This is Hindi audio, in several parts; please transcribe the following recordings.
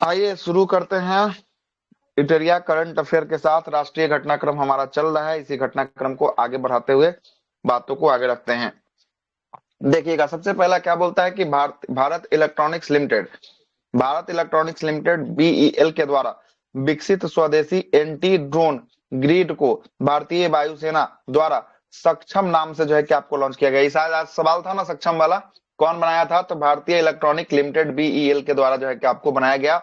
आइए शुरू करते हैं इटरिया करंट अफेयर के साथ। राष्ट्रीय घटनाक्रम हमारा चल रहा है, इसी घटनाक्रम को आगे बढ़ाते हुए बातों को आगे रखते हैं। देखिएगा, सबसे पहला क्या बोलता है कि Bharat electronics limited, Bharat electronics limited BEL के द्वारा विकसित स्वदेशी एंटी ड्रोन ग्रिड को भारतीय वायुसेना द्वारा सक्षम नाम से जो है कि आपको लॉन्च किया गया। शायद आज सवाल था ना सक्षम वाला, कौन बनाया था? तो भारतीय इलेक्ट्रॉनिक लिमिटेड बीईएल के द्वारा जो है कि आपको बनाया गया।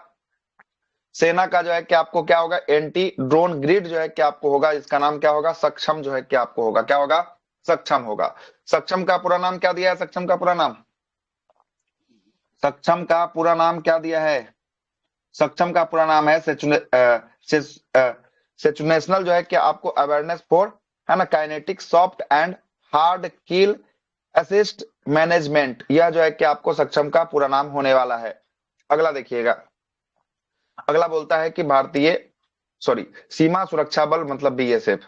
सेना का जो है कि आपको क्या होगा, एंटी ड्रोन ग्रिड जो है कि आपको होगा, इसका नाम क्या होगा, सक्षम जो है कि आपको होगा, क्या होगा, सक्षम होगा। सक्षम का पूरा नाम क्या दिया है? सक्षम का पूरा नाम, सक्षम का पूरा नाम क्या दिया है? सक्षम का पूरा नाम है सिचुएशनल जो है कि आपको अवेयरनेस फॉर, है ना, kinetic soft and hard kill assist management. यह जो है कि आपको सक्षम का पूरा नाम होने वाला है। अगला देखिएगा, अगला बोलता है कि सीमा सुरक्षा बल मतलब बीएसएफ,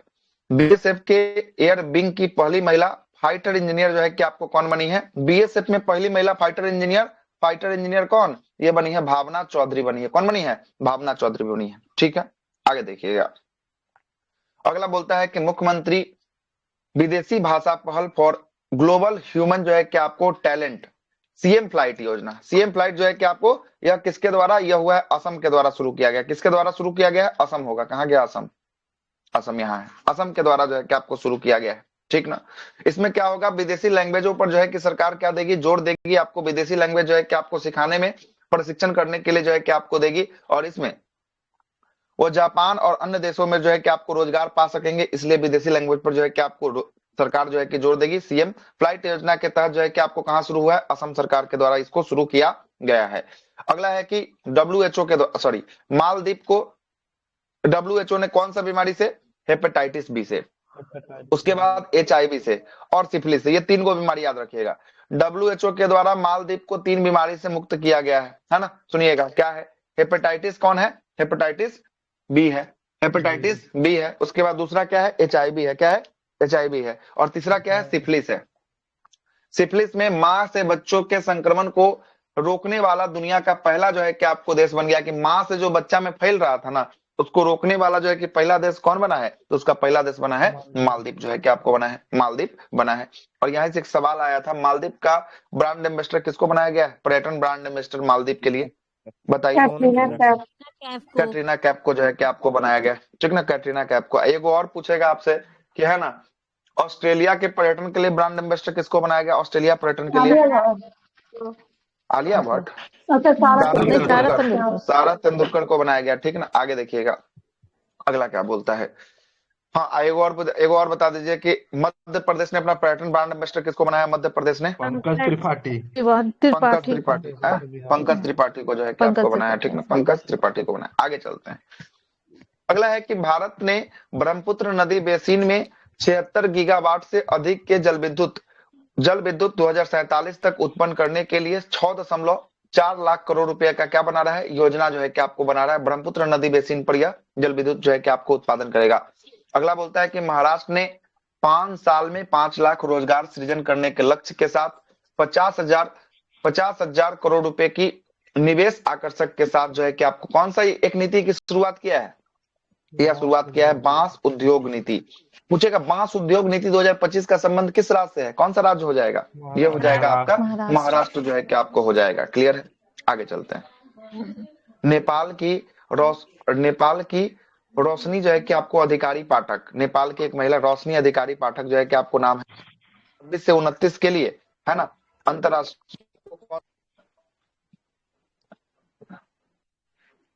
बीएसएफ के एयर विंग की पहली महिला फाइटर इंजीनियर जो है कि आपको कौन बनी है? बीएसएफ में पहली महिला फाइटर इंजीनियर, फाइटर इंजीनियर कौन? ये बनी है भावना चौधरी बनी है। कौन बनी है? भावना चौधरी बनी है। ठीक है, आगे देखिएगा। अगला बोलता है कि मुख्यमंत्री विदेशी भाषा पहल फॉर ग्लोबल ह्यूमन जो है कि आपको टैलेंट, सीएम फ्लाइट योजना। सीएम फ्लाइट जो है कि आपको, यह किसके द्वारा? यह हुआ है असम के द्वारा शुरू किया गया। किसके द्वारा शुरू किया गया है? असम होगा। कहां गया असम? असम यहाँ है। असम के द्वारा जो है कि आपको शुरू किया गया है। ठीक ना। इसमें क्या होगा, विदेशी लैंग्वेजों पर जो है कि सरकार क्या देगी, जोर देगी। आपको विदेशी लैंग्वेज जो है कि आपको सिखाने में, प्रशिक्षण करने के लिए जो है कि आपको देगी, और इसमें वो जापान और अन्य देशों में जो है कि आपको रोजगार पा सकेंगे, इसलिए विदेशी लैंग्वेज पर जो है कि आपको सरकार जो है कि जोर देगी। सीएम फ्लाइट योजना के तहत जो है कि आपको कहां शुरू हुआ है? असम सरकार के द्वारा इसको शुरू किया गया है। अगला है कि डब्ल्यूएचओ के मालदीप को डब्ल्यूएचओ ने कौन सा बीमारी से? हेपेटाइटिस बी से, उसके बाद एचआईवी से और सिफिलिस से। ये तीन को बीमारी याद रखिएगा। डब्ल्यूएचओ के द्वारा मालदीप को 3 बीमारी से मुक्त किया गया है ना। सुनिएगा, क्या है? हेपेटाइटिस कौन है? हेपेटाइटिस बी है, हेपेटाइटिस बी है। उसके बाद दूसरा क्या है? एचआईवी है। क्या है? एचआईवी है। और तीसरा क्या है? सिफिलिस है। सिफिलिस में मां से बच्चों के संक्रमण को रोकने वाला दुनिया का पहला जो है कि आपको देश बन गया, कि मां से जो बच्चा में फैल रहा था ना, उसको रोकने वाला जो है कि पहला देश कौन बना है? तो उसका पहला देश बना है मालदीप जो है कि आपको बना है, मालदीप बना है। और यहाँ से एक सवाल आया था, मालदीप का ब्रांड एम्बेसडर किसको बनाया गया है? पर्यटन ब्रांड एम्बेसडर मालदीप के लिए बताइए। कैटरीना कैफ को जो है कि आपको बनाया गया। ठीक ना, कैटरीना कैफ को। एक और पूछेगा आपसे कि, है ना, ऑस्ट्रेलिया के पर्यटन के लिए ब्रांड एम्बेसडर किसको बनाया गया? ऑस्ट्रेलिया पर्यटन के लिए आलिया भट्ट, सारा तेंदुलकर को बनाया गया। ठीक ना, आगे देखिएगा अगला क्या बोलता है। हाँ, एगो और बता दीजिए कि मध्य प्रदेश ने अपना पर्यटन ब्रांड एम्बेसडर किसको बनाया? मध्य प्रदेश ने पंकज त्रिपाठी। पंकज त्रिपाठी को जो है कि आपको बनाया। ठीक ना, पंकज त्रिपाठी को बनाया। आगे चलते हैं। अगला है कि भारत ने ब्रह्मपुत्र नदी बेसिन में 76 गीगावाट से अधिक के जल विद्युत 2047 तक उत्पन्न करने के लिए 6.4 लाख करोड़ रुपए का क्या बना रहा है? योजना जो है कि आपको बना रहा है। ब्रह्मपुत्र नदी बेसिन पर यह जल विद्युत जो है कि आपको उत्पादन करेगा। अगला बोलता है कि महाराष्ट्र ने 5 साल में 5 लाख रोजगार सृजन करने के लक्ष्य के साथ 50,000 करोड़ रुपए की निवेश आकर्षक के साथ जो है कि आपको कौन सा एक नीति की शुरुआत किया है? यह शुरुआत किया है बांस उद्योग नीति। पूछेगा बांस उद्योग नीति 2025 का संबंध किस राज्य से है? कौन सा राज्य हो जाएगा? ये हो जाएगा आपका महाराष्ट्र जो है कि आपको हो जाएगा। क्लियर है, आगे चलते हैं। नेपाल की रोशनी जो है कि आपको अधिकारी पाठक, नेपाल की एक महिला रोशनी अधिकारी पाठक जो है कि आपको नाम है, 26 से 29 के लिए, है ना, अंतरराष्ट्रीय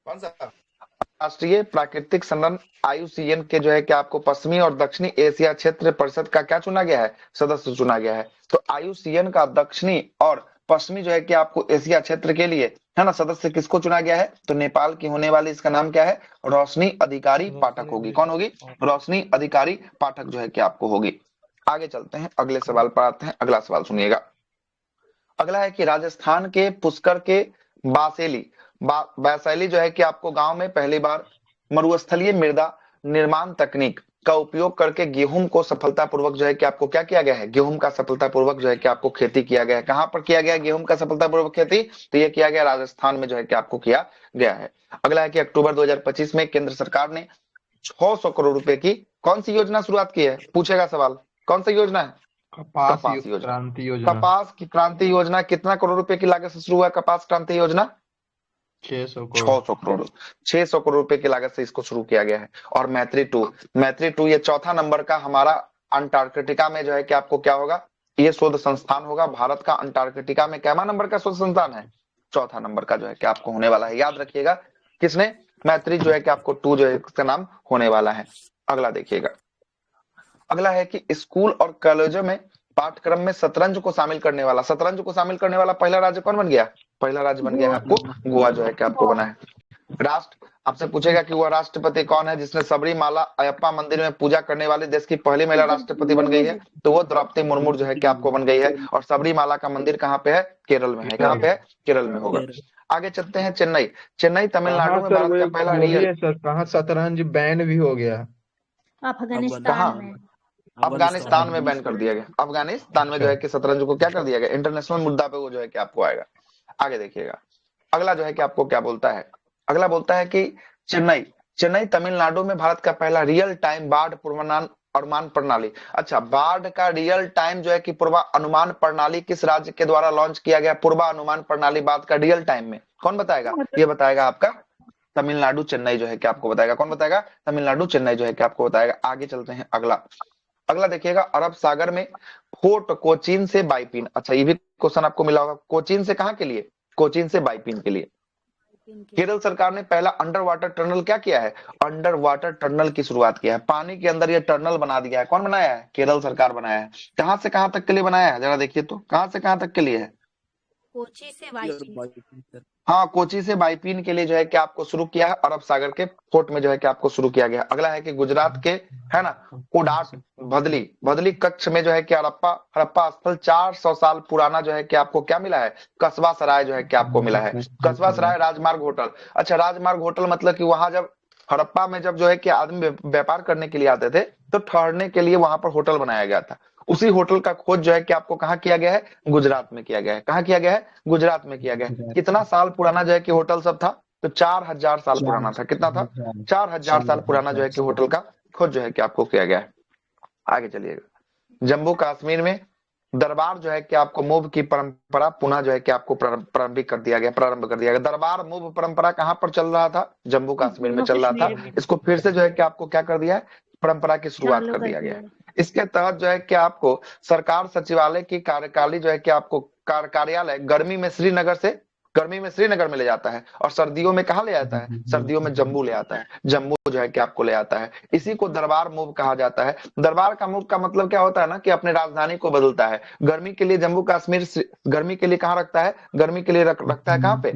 कौन सा राष्ट्रीय प्राकृतिक संबंध आईयूसीएन के जो है कि आपको पश्चिमी और दक्षिणी एशिया क्षेत्र परिषद का क्या चुना गया है? सदस्य चुना गया है। तो आईयूसीएन का दक्षिणी और पश्चिमी जो है कि आपको एशिया क्षेत्र के लिए, है ना, सदस्य किसको चुना गया है? तो नेपाल की होने वाली, इसका नाम क्या है? रोशनी अधिकारी पाठक होगी। कौन होगी? रोशनी अधिकारी पाठक जो है कि आपको होगी। आगे चलते हैं, अगले सवाल पर आते हैं। अगला सवाल सुनिएगा। अगला है कि राजस्थान के पुष्कर के वैशाली जो है कि आपको गांव में पहली बार मरुस्थलीय मृदा निर्माण तकनीक का उपयोग करके गेहूं को सफलतापूर्वक जो है कि आपको क्या किया गया है, गेहूं का सफलतापूर्वक जो है कि आपको खेती किया गया है। कहां पर किया गया गेहूं का सफलतापूर्वक खेती? तो ये किया गया राजस्थान में जो है कि आपको किया गया है। अगला है कि अक्टूबर 2025 में केंद्र सरकार ने 600 करोड़ रुपए की कौन सी योजना शुरुआत की है? पूछेगा सवाल, कौन सी योजना है? कपास योजना। क्रांति योजना कपास की क्रांति योजना कितना करोड़ रुपए की लागत से शुरू हुआ? कपास क्रांति योजना 600 करोड़। 600 करोड़, 600 करोड़ रुपए की लागत से इसको शुरू किया गया है। और मैत्री 2 ये चौथा नंबर का हमारा अंटार्कटिका में जो है कि आपको क्या होगा, ये शोध संस्थान होगा। भारत का अंटार्कटिका में कैमा नंबर का शोध संस्थान है? चौथा नंबर का जो है कि आपको होने वाला है। याद रखिएगा किसने? मैत्री जो है कि आपको 2 जो है इसका नाम होने वाला है। अगला देखिएगा, अगला है कि स्कूल और कॉलेजों में पाठ्यक्रम में शतरंज को शामिल करने वाला, शतरंज को शामिल करने वाला पहला राज्य कौन बन गया? पहला राज्य बन गया है आपको गोवा जो है कि आपको बना है। राष्ट्र आपसे पूछेगा कि वह राष्ट्रपति कौन है जिसने सबरीमाला अयप्पा मंदिर में पूजा करने वाली देश की पहली महिला राष्ट्रपति बन गई है? तो वो द्रौपदी मुर्मू जो है कि आपको बन गई है। और सबरीमाला का मंदिर कहाँ पे है? केरल में है। कहाँ पे है? केरल में होगा। आगे चलते हैं चेन्नई। चेन्नई तमिलनाडु में सर भारत वो का एक पहला रियल, बोलिए सर, कहाँ शतरंज बैन भी हो गया? अफगानिस्तान में। अफगानिस्तान में बैन कर दिया गया। अफगानिस्तान में जो है कि शतरंज को क्या कर दिया गया, इंटरनेशनल मुद्दा पे वो जो है कि आपको आएगा। आगे देखिएगा, अगला जो है कि आपको क्या बोलता है, अगला बोलता है कि चेन्नई चेन्नई तमिलनाडु में भारत का पहला रियल टाइम बाढ़ पूर्वानुमान अनुमान प्रणाली। अच्छा, बाढ़ का रियल टाइम जो है कि पूर्वानुमान प्रणाली किस राज्य के द्वारा लॉन्च किया गया? पूर्वानुमान प्रणाली बाढ़ का रियल टाइम में कौन बताएगा? ये बताएगा आपका तमिलनाडु चेन्नई जो है कि आपको बताएगा। कौन बताएगा? तमिलनाडु चेन्नई जो है कि आपको बताएगा। आगे चलते हैं, अगला अगला देखिएगा, अरब सागर में फोर्ट कोचीन से बाइपिन। अच्छा, ये भी क्वेश्चन आपको मिला होगा। कोचीन से कहां के लिए? कोचीन से बाइपिन के लिए। केरल सरकार ने पहला अंडर वाटर टनल क्या किया है? अंडर वाटर टनल की शुरुआत किया है। पानी के अंदर ये टनल बना दिया है। कौन बनाया है? केरल सरकार बनाया है। कहां से कहां तक के लिए बनाया है? जरा देखिए तो, कहां से कहां तक के लिए है? कोची से वाइपिन। हाँ, कोची से बाइपिन के लिए जो है कि आपको शुरू किया है। अरब सागर के फोर्ट में जो है कि आपको शुरू किया गया। अगला है कि गुजरात के, है ना, कोडाट भदली भदली कच्छ में जो है कि हड़प्पा हड़प्पा स्थल 400 साल पुराना जो है कि आपको क्या मिला है? कस्बा सराय जो है कि आपको मिला है। कस्बा सराय राजमार्ग होटल। अच्छा, राजमार्ग होटल मतलब कि वहां जब हड़प्पा में जब जो है कि आदमी व्यापार करने के लिए आते थे तो ठहरने के लिए वहां पर होटल बनाया गया था। उसी होटल का खोज जो है कि आपको कहाँ किया गया है? गुजरात में किया गया है। कहाँ किया गया है? गुजरात में किया गया है। कितना साल पुराना जो है कि होटल सब था? तो 4000 साल पुराना था। कितना था? 4000 साल पुराना जो है कि होटल का खोज जो है कि आपको किया गया है। आगे चलिएगा, जम्मू कश्मीर में दरबार जो है कि आपको मूव की परंपरा पुनः जो है कि आपको प्रारंभ कर दिया गया। दरबार मूव परंपरा कहां पर चल रहा था? जम्मू कश्मीर में चल रहा था। इसको फिर से जो है कि आपको क्या कर दिया है? परंपरा की शुरुआत कर दिया गया है। इसके तहत जो है कि आपको सरकार सचिवालय की कार्यकाली जो है कि आपको कार्यालय गर्मी में श्रीनगर में ले जाता है और सर्दियों में कहा ले जाता है? सर्दियों में जम्मू ले आता है। जम्मू जो है कि आपको ले आता है। इसी को दरबार मूव कहा जाता है। दरबार का मूव का मतलब क्या होता है ना, कि अपने राजधानी को बदलता है। गर्मी के लिए जम्मू कश्मीर गर्मी के लिए कहाँ रखता है? गर्मी के लिए रखता है कहाँ पे?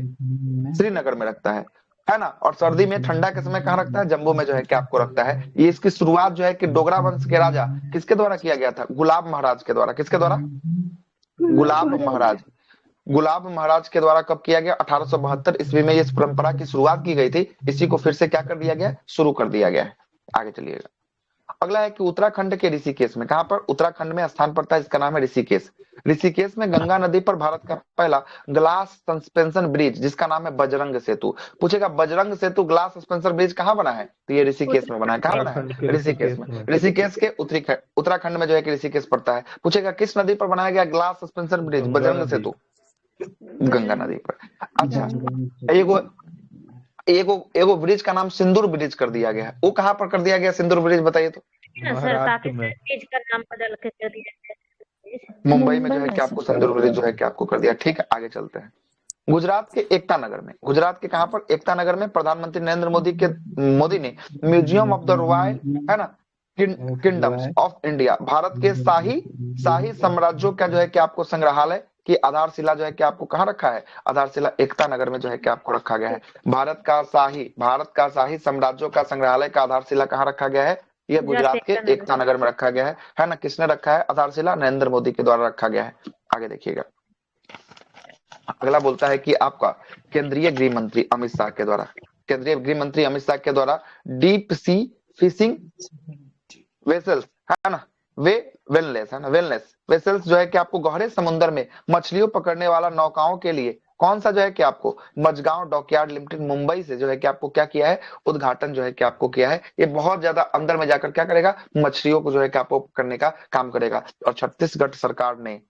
श्रीनगर में रखता है ना। और सर्दी में ठंडा के समय कहाँ रखता है? जम्मू में जो है कि आपको रखता है। ये इसकी शुरुआत जो है कि डोगरा वंश के राजा किसके द्वारा किया गया था? गुलाब महाराज के द्वारा। किसके द्वारा? गुलाब महाराज के द्वारा कब किया गया? 1872 ईस्वी में इस परंपरा की शुरुआत की गई थी। इसी को फिर से क्या कर दिया गया? शुरू कर दिया गया है। आगे चलिएगा, अगला है कि उत्तराखंड के ऋषिकेश में, कहां पर? उत्तराखंड में स्थान पड़ता है, इसका नाम है ऋषिकेश। ऋषिकेश में गंगा नदी पर भारत का पहला ग्लास सस्पेंशन ब्रिज जिसका नाम है बजरंग सेतु। पूछेगा बजरंग सेतु ग्लास सस्पेंशन ब्रिज कहां बना है? तो ये ऋषिकेश में बना है। कहां बना है? उत्तराखंड के ऋषिकेश में। ऋषिकेश के उत्तराखंड में जो है कि ऋषिकेश पड़ता है। पूछेगा किस नदी पर बनाया गया ग्लास सस्पेंशन ब्रिज बजरंग सेतु? गंगा नदी पर। अच्छा, एगो एगो एगो ब्रिज का नाम सिंदूर ब्रिज कर दिया गया है। वो कहां पर कर दिया गया सिंदूर ब्रिज? बताइए तो। सर महाराष्ट्र में। ब्रिज का नाम बदल के कर दिया गया। मुंबई में जो है कि आपको सिंदूर ब्रिज जो है कि आपको कर दिया। ठीक है, आगे चलते हैं। गुजरात के एकता नगर में, गुजरात के कहां पर? एकता नगर में प्रधानमंत्री नरेंद्र मोदी ने म्यूजियम ऑफ द रॉयल, है ना, किंगडम्स ऑफ इंडिया, भारत के शाही साम्राज्यों का जो है कि आपको संग्रहालय की आधारशिला जो है कि आपको कहां रखा है? आधारशिला एकता नगर में जो है कि आपको रखा गया है। भारत का शाही साम्राज्यों का संग्रहालय का आधारशिला कहां रखा गया है? यह गुजरात के एकता नगर में रखा गया है ना। किसने रखा है आधारशिला? नरेंद्र मोदी के द्वारा रखा गया है। आगे देखिएगा, अगला बोलता है कि आपका केंद्रीय गृह मंत्री अमित शाह के द्वारा डीप सी फिशिंग वेसल्स, है ना, वे वेलनेस, है ना, वेलनेस वेसल्स जो है कि आपको गहरे समुद्र में मछलियों पकड़ने वाला नौकाओं के लिए कौन सा जो है कि आपको मझगांव डॉकयार्ड लिमिटेड मुंबई से जो है कि आपको क्या किया है, उद्घाटन जो है कि आपको किया है। ये बहुत ज्यादा अंदर में जाकर क्या करेगा, मछलियों को जो है कि आपको पकड़ने का काम करेगा। और छत्तीसगढ़ सरकार ने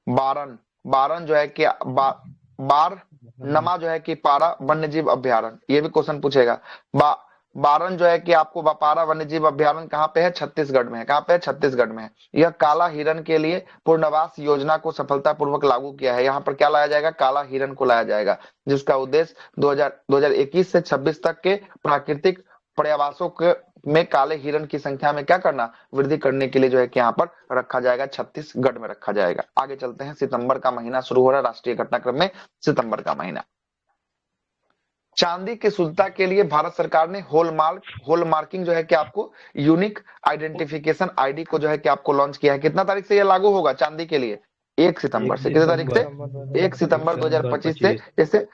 बारन बारन जो है कि बार नमा जो है कि पारा वन्य जीव अभ्यारण्य, ये भी क्वेश्चन पूछेगा। बारन जो है कि आपको पारा वन्य जीव अभ्यारण्य कहाँ पे है, छत्तीसगढ़ में है। कहाँ पे है, छत्तीसगढ़ में है। यह काला हिरन के लिए पुनर्वास योजना को सफलतापूर्वक लागू किया है। यहाँ पर क्या लाया जाएगा, काला हिरन को लाया जाएगा, जिसका उद्देश्य 2021 से 26 तक के प्राकृतिक पर्यावासों के में काले हिरन की संख्या में क्या करना, वृद्धि करने के लिए जो है कि यहाँ पर रखा जाएगा, छत्तीसगढ़ में रखा जाएगा। आगे चलते हैं, सितंबर का महीना शुरू हो रहा है राष्ट्रीय घटनाक्रम में, सितंबर का महीना। चांदी की शुद्धता के लिए भारत सरकार ने होलमार्किंग जो है कि आपको यूनिक आइडेंटिफिकेशन आईडी को जो है कि आपको लॉन्च किया है। कितना तारीख से यह लागू होगा चांदी के लिए, 1 सितंबर से। कितने तारीख से, 1 सितंबर 2025 से। जैसे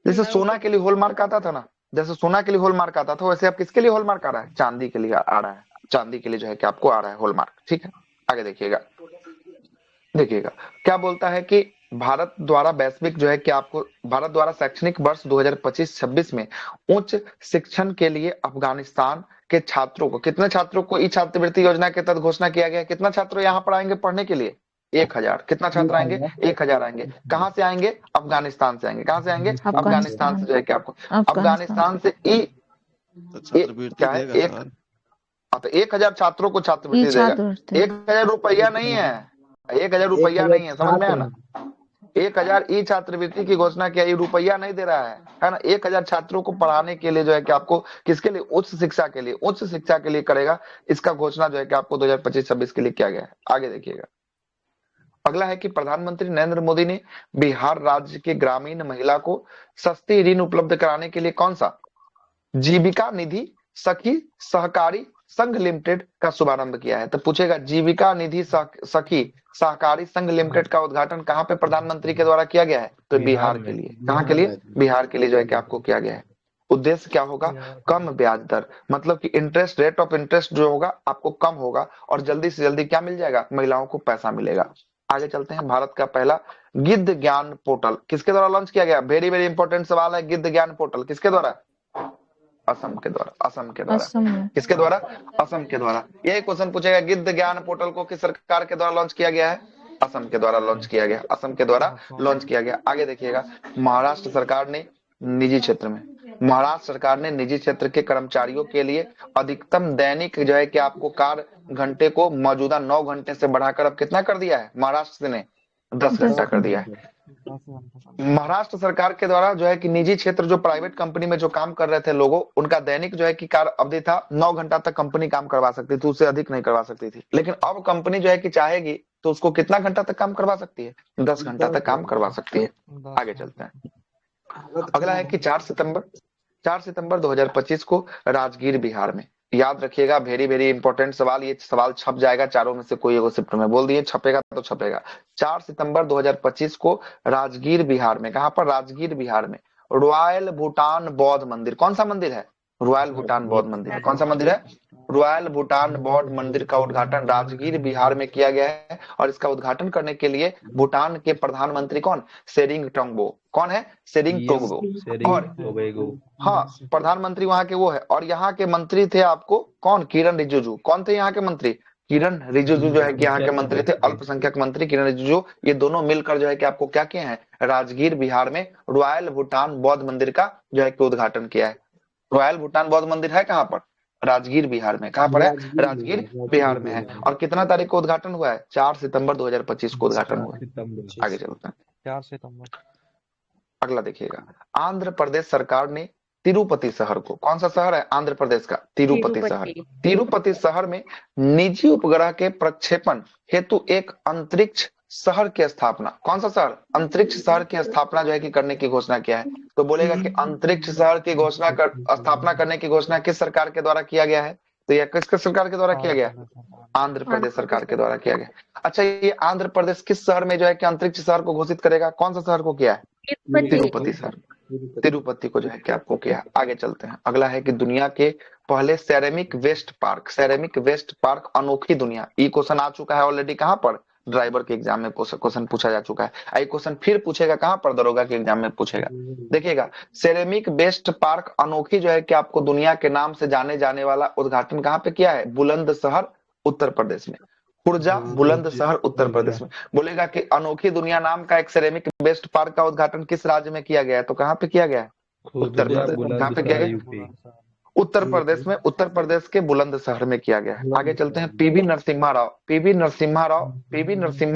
जैसे सोना के लिए हॉलमार्क आता था ना, जैसे सोना के लिए हॉलमार्क आता था, वैसे अब किसके लिए हॉलमार्क आ रहा है, चांदी के लिए आ रहा है। चांदी के लिए जो है कि आपको आ रहा है हॉलमार्क, ठीक है। आगे देखिएगा, देखिएगा क्या बोलता है कि भारत द्वारा वैश्विक जो है कि आपको भारत द्वारा शैक्षणिक वर्ष 2025-26 में उच्च शिक्षण के लिए अफगानिस्तान के छात्रों को, कितने छात्रों को ई छात्रवृत्ति योजना के तहत घोषणा किया गया है। कितना छात्र यहाँ पर आएंगे पढ़ने के लिए, 1000। कितना छात्र आएंगे, 1000 आएंगे। कहाँ से आएंगे, अफगानिस्तान से आएंगे। कहाँ से आएंगे, अफगानिस्तान से जो है कि आपको अफगानिस्तान से क्या है, तो 1000 छात्रों को छात्रवृत्ति देगा। 1000 रुपया नहीं है, 1000 रुपया नहीं है, समझ में आया ना। 1000 ई छात्रवृत्ति की घोषणा किया, ये रुपया नहीं दे रहा है ना। 1000 छात्रों को पढ़ाने के लिए जो है कि आपको, किसके लिए, उच्च शिक्षा के लिए, उच्च शिक्षा के लिए करेगा। इसका घोषणा जो है कि आपको 2025-26 के लिए किया गया है। आगे देखिएगा, अगला है कि प्रधानमंत्री नरेंद्र मोदी ने बिहार राज्य के ग्रामीण महिला को सस्ती ऋण उपलब्ध कराने के लिए कौन सा जीविका निधि सखी सहकारी संघ लिमिटेड का शुभारंभ किया है। तो पूछेगा, जीविका निधि सखी सहकारी संघ लिमिटेड का उद्घाटन कहाँ पे प्रधानमंत्री के द्वारा किया गया है, तो बिहार के लिए। कहाँ के लिए, बिहार के लिए जो है कि आपको किया गया है। उद्देश्य क्या होगा, कम ब्याज दर, मतलब कि इंटरेस्ट रेट ऑफ इंटरेस्ट जो होगा आपको कम होगा और जल्दी से जल्दी क्या मिल जाएगा, महिलाओं को पैसा मिलेगा। आगे चलते हैं, भारत का पहला गिद्ध ज्ञान पोर्टल किसके द्वारा लॉन्च किया गया। वेरी वेरी इंपॉर्टेंट सवाल है, गिद्ध ज्ञान पोर्टल किसके द्वारा, असम के द्वारा। असम के द्वारा, किसके द्वारा, असम के द्वारा। यही क्वेश्चन पूछेगा, गिद्ध ज्ञान पोर्टल को किस सरकार के द्वारा लॉन्च किया गया है, असम के द्वारा लॉन्च किया गया, असम के द्वारा लॉन्च किया गया। आगे देखिएगा, महाराष्ट्र सरकार ने निजी क्षेत्र में, महाराष्ट्र सरकार ने निजी क्षेत्र के कर्मचारियों के लिए अधिकतम दैनिक जो है कि आपको कार्य घंटे को मौजूदा 9 घंटे से बढ़ाकर अब कितना कर दिया है, महाराष्ट्र ने 10 घंटा कर दिया है। महाराष्ट्र सरकार के द्वारा जो है कि निजी क्षेत्र जो प्राइवेट कंपनी में जो काम कर रहे थे लोगों, उनका दैनिक जो है कि कार्य अवधि था 9 घंटा तक कंपनी काम करवा सकती थी, उससे अधिक नहीं करवा सकती थी। लेकिन अब कंपनी जो है कि चाहेगी तो उसको कितना घंटा तक काम करवा सकती है, 10 घंटा तक काम करवा सकती है। आगे चलते हैं, अगला है कि 4 सितंबर 2025 को राजगीर बिहार में, याद रखिएगा, वेरी वेरी इंपॉर्टेंट सवाल, ये सवाल छप जाएगा, चारों में से कोई एगो शिफ्ट में बोल दिए, छपेगा तो छपेगा। 4 सितंबर 2025 को राजगीर बिहार में, कहां पर, राजगीर बिहार में रॉयल भूटान बौद्ध मंदिर, कौन सा मंदिर है, रॉयल भूटान बौद्ध मंदिर, कौन सा मंदिर है, रॉयल भूटान बौद्ध मंदिर का उद्घाटन राजगीर बिहार में किया गया है। और इसका उद्घाटन करने के लिए भूटान के प्रधानमंत्री कौन, सेरिंग टोब्गो, कौन है, सेरिंग टोब्गो। और हाँ, प्रधानमंत्री वहां के वो है, और यहाँ के मंत्री थे आपको कौन, किरण रिजिजू। कौन थे यहाँ के मंत्री, किरण रिजिजू जो है कि यहाँ के मंत्री थे, अल्पसंख्यक मंत्री किरण रिजिजू। ये दोनों मिलकर जो है कि आपको क्या किए हैं, राजगीर बिहार में रॉयल भूटान बौद्ध मंदिर का जो है कि उद्घाटन किया है। रॉयल भूटान बौद्ध मंदिर है कहाँ पर, राजगीर बिहार में। कहाँ पर है, राजगीर बिहार में है। और कितना तारीख को उद्घाटन हुआ है, 4 सितंबर 2025 को उद्घाटन हुआ है। आगे चलते हैं, 4 सितंबर। अगला देखिएगा, आंध्र प्रदेश सरकार ने तिरुपति शहर को, कौन सा शहर है आंध्र प्रदेश का, तिरुपति शहर, तिरुपति शहर में निजी उपग्रह के प्रक्षेपण हेतु एक अंतरिक्ष शहर की स्थापना, कौन सा शहर, अंतरिक्ष शहर की स्थापना जो है कि करने की घोषणा किया है। तो बोलेगा कि अंतरिक्ष शहर की घोषणा स्थापना करने की घोषणा किस सरकार के द्वारा किया गया है, तो यह किस सरकार के द्वारा किया गया, आंध्र प्रदेश सरकार के द्वारा किया गया। अच्छा, ये आंध्र प्रदेश किस शहर में जो है कि अंतरिक्ष शहर को घोषित करेगा, कौन सा शहर को किया है, तिरुपति शहर। तिरुपति को जो है कि आपको किया। आगे चलते हैं, अगला है कि दुनिया के पहले सेरेमिक वेस्ट पार्क अनोखी दुनिया। ये क्वेश्चन आ चुका है ऑलरेडी, कहां पर? ड्राइवर के एग्जाम में क्वेश्चन पूछा जा चुका है। ये क्वेश्चन फिर पूछेगा कहां पर? दरोगा के एग्जाम में पूछेगा। देखिएगा, सेरेमिक वेस्ट पार्क अनोखी जो है कि आपको दुनिया के नाम से जाने जाने वाला उद्घाटन कहां पे किया है? बुलंदशहर उत्तर प्रदेश में। खुर्जा बुलंदशहर उत्तर प्रदेश में। बोलेगा कि अनोखी दुनिया नाम का एक सेरेमिक वेस्ट पार्क का उद्घाटन किस राज्य में किया गया है? तो कहां पे किया गया है? उत्तर प्रदेश। कहां पे किया गया? उत्तर प्रदेश में, उत्तर प्रदेश के बुलंदशहर में किया गया है। आगे चलते हैं, पीवी नरसिम्हा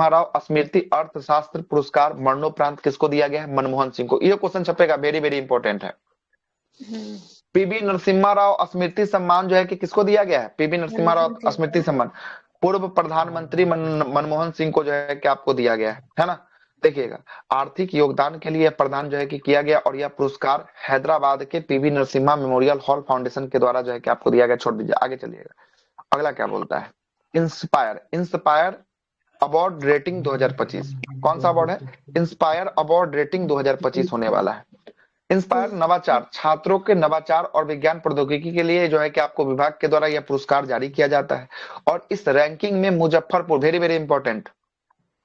राव स्मृति अर्थशास्त्र पुरस्कार मरणोपरांत किसको दिया गया है? मनमोहन सिंह को। ये क्वेश्चन छपेगा, वेरी वेरी इंपॉर्टेंट है। पीवी नरसिम्हा राव स्मृति सम्मान जो है कि किसको दिया गया है? पीवी नरसिम्हा राव स्मृति सम्मान पूर्व प्रधानमंत्री मनमोहन सिंह को जो है कि आपको दिया गया है ना। देखिएगा, आर्थिक योगदान के लिए प्रदान जो है कि किया गया, और यह पुरस्कार हैदराबाद के PV Narasimha memorial hall foundation के द्वारा जो है कि आपको दिया गया। छोड़ दीजिए, आगे चलिएगा। अगला क्या बोलता है? Inspire award rating 2025। कौन सा अवार्ड है? इंस्पायर अवार्ड रेटिंग 2025 होने वाला है। इंस्पायर नवाचार, छात्रों के नवाचार और विज्ञान प्रौद्योगिकी के लिए जो है कि आपको विभाग के द्वारा यह पुरस्कार जारी किया जाता है। और इस रैंकिंग में मुजफ्फरपुर, वेरी वेरी इंपॉर्टेंट,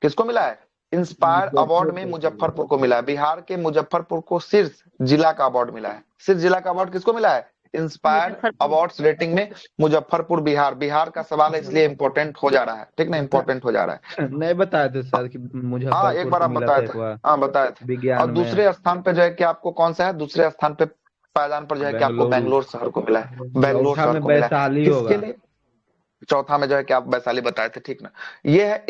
किसको मिला है? इंस्पायर अवार्ड में मुजफ्फरपुर को मिला है। बिहार के मुजफ्फरपुर को शीर्ष जिला का अवार्ड मिला है। शीर्ष जिला का अवार्ड किसको मिला है? इंस्पायर अवार्ड्स रेटिंग में मुजफ्फरपुर, बिहार का सवाल है इसलिए इंपॉर्टेंट हो जा रहा है, ठीक ना, इंपॉर्टेंट हो जा रहा है। नहीं बताए थे सर कि हाँ, मुजफ्फरपुर एक बार को आप मिला बताए था थे, एक हाँ बताए थे। विज्ञान और में। दूसरे स्थान पे जो है कि आपको कौन सा है? दूसरे स्थान पे पायदान पर जो है कि आपको बेंगलोर शहर को मिला है। बेंगलोर चौथा शहर में को मिला है। वैशाली किसके होगा। लिए? चौथा में जो है कि आप वैशाली बताए थे, ठीक ना। ये है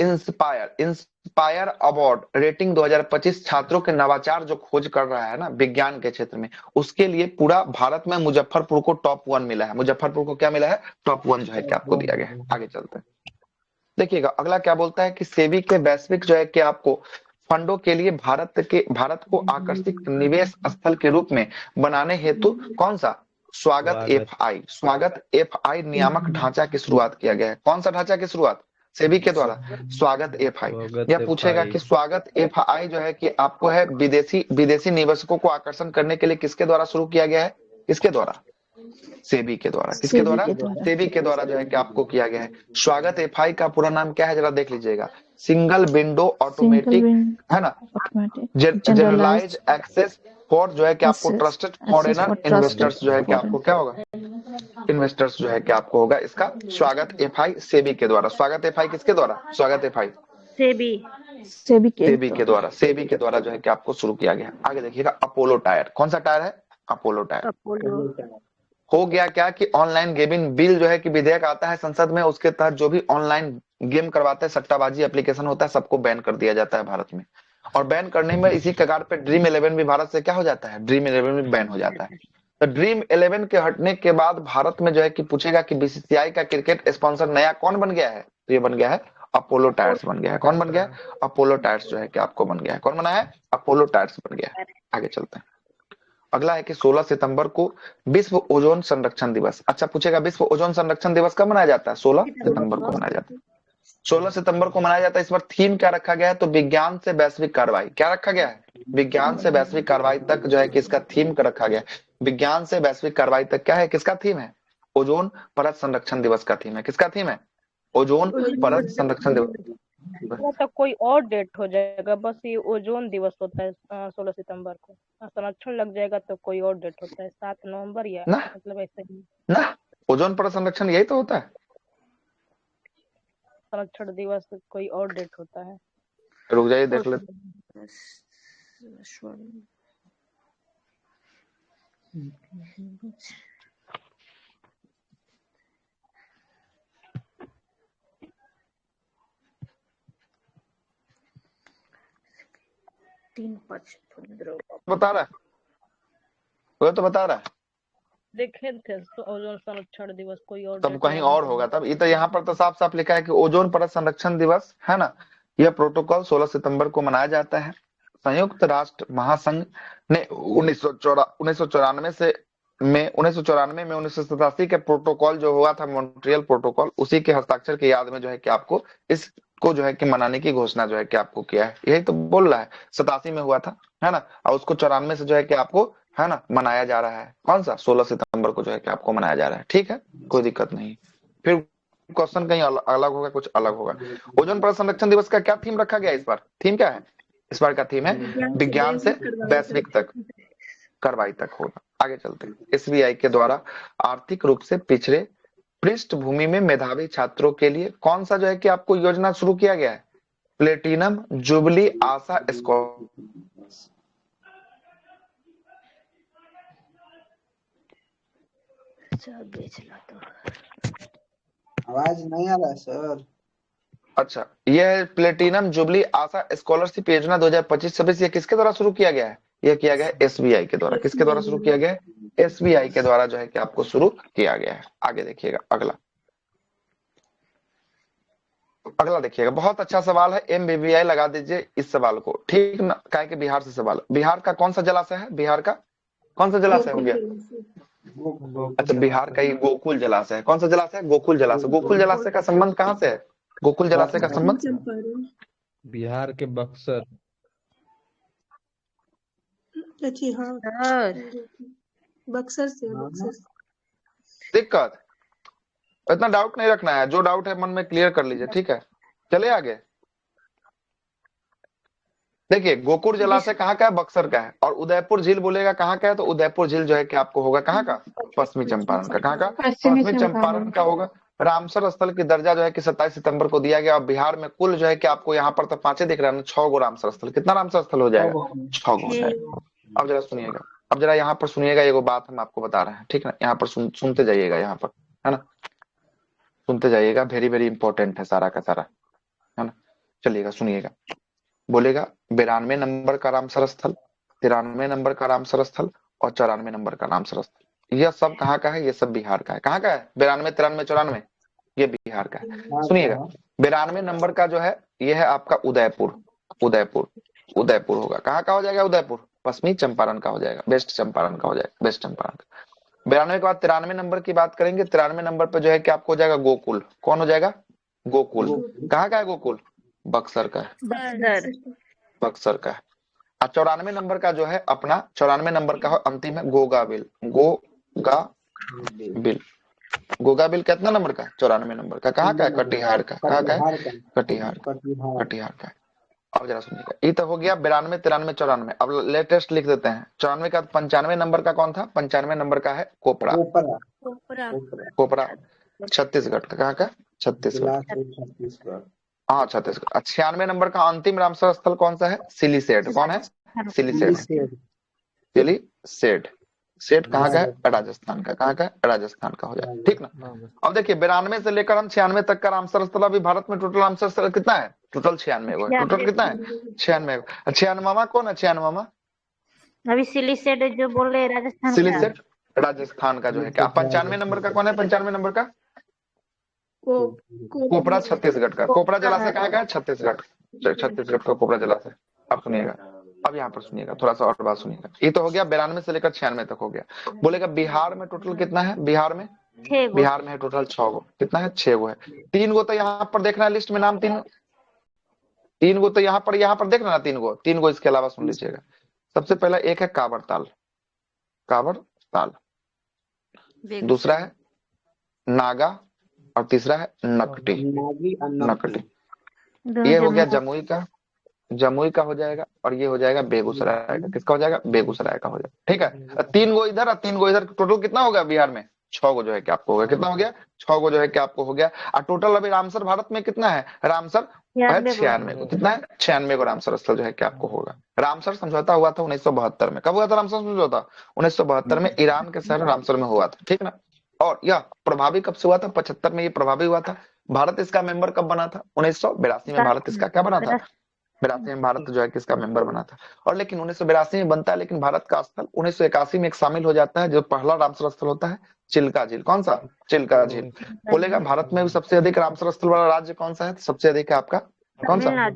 इंस्पायर अवार्ड रेटिंग 2025, छात्रों के नवाचार जो खोज कर रहा है ना विज्ञान के क्षेत्र में, उसके लिए पूरा भारत में मुजफ्फरपुर को टॉप 1 मिला है। मुजफ्फरपुर को क्या मिला है? टॉप 1 जो है कि आपको दिया गया है। आगे चलते हैं, देखिएगा अगला क्या बोलता है कि सेबी के वैश्विक जो है कि आपको फंडों के लिए भारत को आकर्षक निवेश स्थल के रूप में बनाने हेतु कौन सा? स्वागत एफआई नियामक ढांचा की शुरुआत किया गया है। कौन सा ढांचा की शुरुआत? सेबी के द्वारा, स्वागत एफआई। यह पूछेगा कि स्वागत एफआई जो है कि आपको है विदेशी निवेशकों को आकर्षण करने के लिए किसके द्वारा शुरू किया गया है? किसके द्वारा? सेबी के द्वारा। किसके द्वारा? सेबी के द्वारा जो है कि आपको किया गया है। स्वागत एफआई का पूरा नाम क्या है? जरा देख लीजिएगा, सिंगल विंडो ऑटोमेटिक, है ना, जनरलाइज एक्सेस फॉर जो है कि आपको ट्रस्टेड फॉरेनर इन्वेस्टर्स जो है कि आपको क्या होगा? इन्वेस्टर्स जो है कि आपको होगा इसका स्वागत एफआई सेबी के द्वारा। स्वागत एफआई किसके द्वारा? स्वागत एफआई सेबी के द्वारा जो है कि आपको शुरू किया गया। आगे देखिएगा, अपोलो टायर। कौन सा टायर है? Apollo tyre. हो गया क्या कि ऑनलाइन गेमिंग बिल जो है कि विधेयक आता है संसद में, उसके तहत जो भी ऑनलाइन गेम करवाते हैं, सट्टाबाजी एप्लीकेशन होता है, सबको बैन कर दिया जाता है भारत में। और बैन करने में इसी कगार पे ड्रीम 11 भी भारत से क्या हो जाता है? ड्रीम 11 भी बैन हो जाता है। तो ड्रीम 11 के हटने के बाद भारत में जो है कि पूछेगा कि बीसीसीआई का क्रिकेट स्पॉन्सर नया कौन बन गया है? तो ये बन गया है अपोलो टायर्स बन गया है। कौन बन गया है? अपोलो टायर्स जो है कि आपको बन गया है। कौन बना है? अपोलो टायर्स बन गया है। आगे चलते हैं, अगला है कि 16 सितंबर को विश्व ओजोन संरक्षण दिवस। अच्छा पूछेगा, विश्व ओजोन संरक्षण दिवस कब मनाया जाता है? 16 सितंबर को मनाया जाता है। 16 सितंबर को मनाया जाता है। इस बार थीम क्या रखा गया है? तो विज्ञान से वैश्विक कार्रवाई। क्या रखा गया है? विज्ञान से वैश्विक कार्रवाई तक जो है कि इसका थीम रखा गया है। विज्ञान से वैश्विक कार्रवाई तक क्या है? किसका थीम है? ओजोन परत संरक्षण दिवस का थीम है। किसका थीम है? ओजोन परत संरक्षण दिवस। तो कोई और डेट हो जाएगा, बस ये ओजोन दिवस होता है 16 सितंबर को। संरक्षण लग जाएगा तो कोई और डेट होता है 7 नवंबर या मतलब ऐसे ही ना। ओजोन परत संरक्षण यही तो होता है। संरक्षण दिवस कोई और डेट होता है। रुक जाइए देख ले। 3-5-15 बता रहा है, वो तो बता रहा है। देखे थे ओजोन संरक्षण दिवस कोई और तब कहीं और होगा तब। ये तो यहाँ पर तो साफ साफ लिखा है कि ओजोन परत संरक्षण दिवस है ना। यह प्रोटोकॉल 16 सितंबर को मनाया जाता है। संयुक्त राष्ट्र महासंघ ने 1994 में 1987 के प्रोटोकॉल जो हुआ था मॉन्ट्रियल प्रोटोकॉल, उसी के हस्ताक्षर की याद में जो है कि आपको इसको जो है कि मनाने की घोषणा जो है कि आपको किया है। यही तो बोल रहा है, 87 में हुआ था। है ना, और उसको 94 से जो है कि आपको, है ना, मनाया जा रहा है। कौन सा? 16 सितंबर को जो है कि आपको मनाया जा रहा है। ठीक है, कोई दिक्कत नहीं। फिर क्वेश्चन कहीं अलग होगा, कुछ अलग होगा। ओजोन परत संरक्षण दिवस का क्या थीम रखा गया इस बार? थीम क्या है इस बार का? थीम है विज्ञान से वैश्विक तक, कार्रवाई तक होगा। आगे चलते हैं। एसबीआई के द्वारा आर्थिक रूप से पिछड़े पृष्ठभूमि में मेधावी छात्रों के लिए कौन सा जो है कि आपको योजना शुरू किया गया है? प्लेटिनम जुबली आशा स्कॉलर। सब बेच ला तो। आवाज नहीं आ रहा है सर। अच्छा, यह है प्लेटिनम जुबली आशा स्कॉलरशिप योजना 2025-26। ये किसके द्वारा शुरू किया गया है? यह किया गया है एसबीआई के द्वारा। किसके द्वारा शुरू किया गया है? एसबीआई के द्वारा जो है कि आपको शुरू किया गया है। आगे देखिएगा अगला। अगला देखिएगा, बहुत अच्छा सवाल है। एमबीबीआई लगा दीजिए इस सवाल को, ठीक ना? क्या के बिहार से सवाल। बिहार का कौन सा जलाशय है? बिहार का कौन सा जलाशय हो गया? अच्छा, बिहार का ही गोकुल जलाशय है। कौन सा जलाशय है? गोकुल जलाशय। गोकुल जलाशय का संबंध कहाँ से है? गोकुल जलाशय का संबंध बिहार के बक्सर। अच्छी हाँ सर बक्सर से बक्सर से। दिक्कत, इतना डाउट नहीं रखना है। जो डाउट है मन में क्लियर कर लीजिए, ठीक है? चले आगे। देखिए, गोकुल जलाशय कहाँ का है? बक्सर का है। और उदयपुर झील बोलेगा कहाँ का है? तो उदयपुर झील जो है कि आपको होगा कहाँ का? पश्चिमी चंपारण का। कहाँ का? पश्चिमी चंपारण का होगा। रामसर स्थल की दर्जा जो है कि 27 सितंबर को दिया गया। और बिहार में कुल जो है कि आपको यहाँ पर तो 5 दिख रहा है ना, 6 गो रामसर स्थल। कितना रामसर स्थल हो जाएगा? 6 गो हो जाएगा। अब जरा सुनिएगा, अब जरा यहाँ पर सुनिएगा, एगो बात हम आपको बता रहे हैं, ठीक है? यहाँ पर सुनते जाइएगा, यहाँ पर, है ना, सुनते जाइएगा। वेरी वेरी इंपॉर्टेंट है सारा का सारा, है ना? चलिएगा, सुनिएगा। बोलेगा 92 नंबर का रामसर स्थल, 93 नंबर का रामसर स्थल और 94 नंबर का रामसर स्थल। यह सब कहाँ का है? ये सब बिहार का है। कहाँ का है? 92, 93, 94, ये बिहार का है। सुनिएगा, 92 नंबर का जो है ये है आपका उदयपुर। उदयपुर, उदयपुर होगा। कहाँ का हो जाएगा? उदयपुर पश्चिमी चंपारण का हो जाएगा, वेस्ट चंपारण का हो जाएगा, वेस्ट चंपारण का। 92 के बाद 93 नंबर की बात करेंगे। 93 नंबर पे जो है कि आपको हो जाएगा गोकुल। कौन हो जाएगा? गोकुल। कहाँ का है गोकुल? बक्सर का है, बक्सर बक्सर का है। और 94 नंबर का जो है अपना, 94 नंबर का अंतिम है गोगाबिल। गोगाबिल, गोगाबिल कितना नंबर का? 94 नंबर का। कहाँ का है? कटिहार का। कहाँ का है? कटिहार, कटिहार का है। अब जरा सुनिएगा, ये तो हो गया 92, 93, 94। अब लेटेस्ट लिख देते हैं। 94 का 95 नंबर का कौन था? 95 नंबर का है कोपरा। कोपरा छत्तीसगढ़ का। कहाँ का? छत्तीसगढ़। हाँ, छत्तीसगढ़। 96 नंबर का अंतिम रामसर स्थल कौन सा है? सिलीसेड। कौन है? सिलीसेड। सिलीसेड। सेठ कहाँ का है? राजस्थान का। कहाँ का है? राजस्थान का हो जाए, ठीक ना? अब देखिए, 92 से लेकर हम 96 तक का रामसर स्थल, अभी भारत में टोटल रामसर स्थल कितना है? टोटल 96 है। टोटल कितना है? 96। 96वां कौन है? 96वां अभी सिलीसेड जो बोल रहे हैं राजस्थान का। सिलीसेड राजस्थान का जो है क्या। 95 नंबर का कौन है? 95 नंबर का कोपरा छत्तीसगढ़ का। कोपरा जलाशय कहाँ का है? छत्तीसगढ़। छत्तीसगढ़ का कोपरा जलाशय। अब सुनिएगा, अब यहाँ पर सुनिएगा, थोड़ा सा और बात सुनिएगा। ये तो हो गया 92 से लेकर 96 तक हो गया। बोलेगा बिहार में टोटल कितना है? बिहार में, बिहार में है टोटल 6 गो। कितना है? 6 गो है। 3 गो तो यहाँ पर देखना है लिस्ट में नाम। 3 गो तो यहाँ पर देखना ना, 3 गो। 3 गो इसके अलावा सुन लीजिएगा। सबसे पहला एक है कांवड़ ताल, कांवड़ ताल। दूसरा है नागा और तीसरा है नकटी। नकटी ये हो गया जमुई का, जमुई का हो जाएगा। और ये हो जाएगा बेगूसराय का। किसका हो जाएगा? बेगूसराय का हो जाएगा, ठीक है? 3 गो इधर और 3 गो इधर। टोटल कितना होगा बिहार में? 6 गो जो है कि आपको हो गया। कितना हो गया? 6 गो जो है कि आपको हो गया। और टोटल अभी रामसर भारत में कितना है? रामसर 96 को। कितना है? 96 को रामसर स्थल जो है कि आपको होगा। रामसर समझौता हुआ था 1972 में। कब हुआ था रामसर समझौता? 1972 में ईरान के शहर रामसर में हुआ था, ठीक ना? और यह प्रभावी कब से हुआ था? 75 में ये प्रभावी हुआ था। भारत इसका मेंबर कब बना था? 1982 में भारत इसका क्या बना था? 82 में भारत जो है किसका मेंबर बना था। और लेकिन 1982 में बनता है, लेकिन भारत का स्थल 1981 में एक शामिल हो जाता है, जो पहला रामसर स्थल होता है चिल्का झील। कौन सा? चिल्का झील। बोलेगा भारत में सबसे अधिक रामसर स्थल वाला राज्य कौन सा है? सबसे अधिक है आपका कौन सा?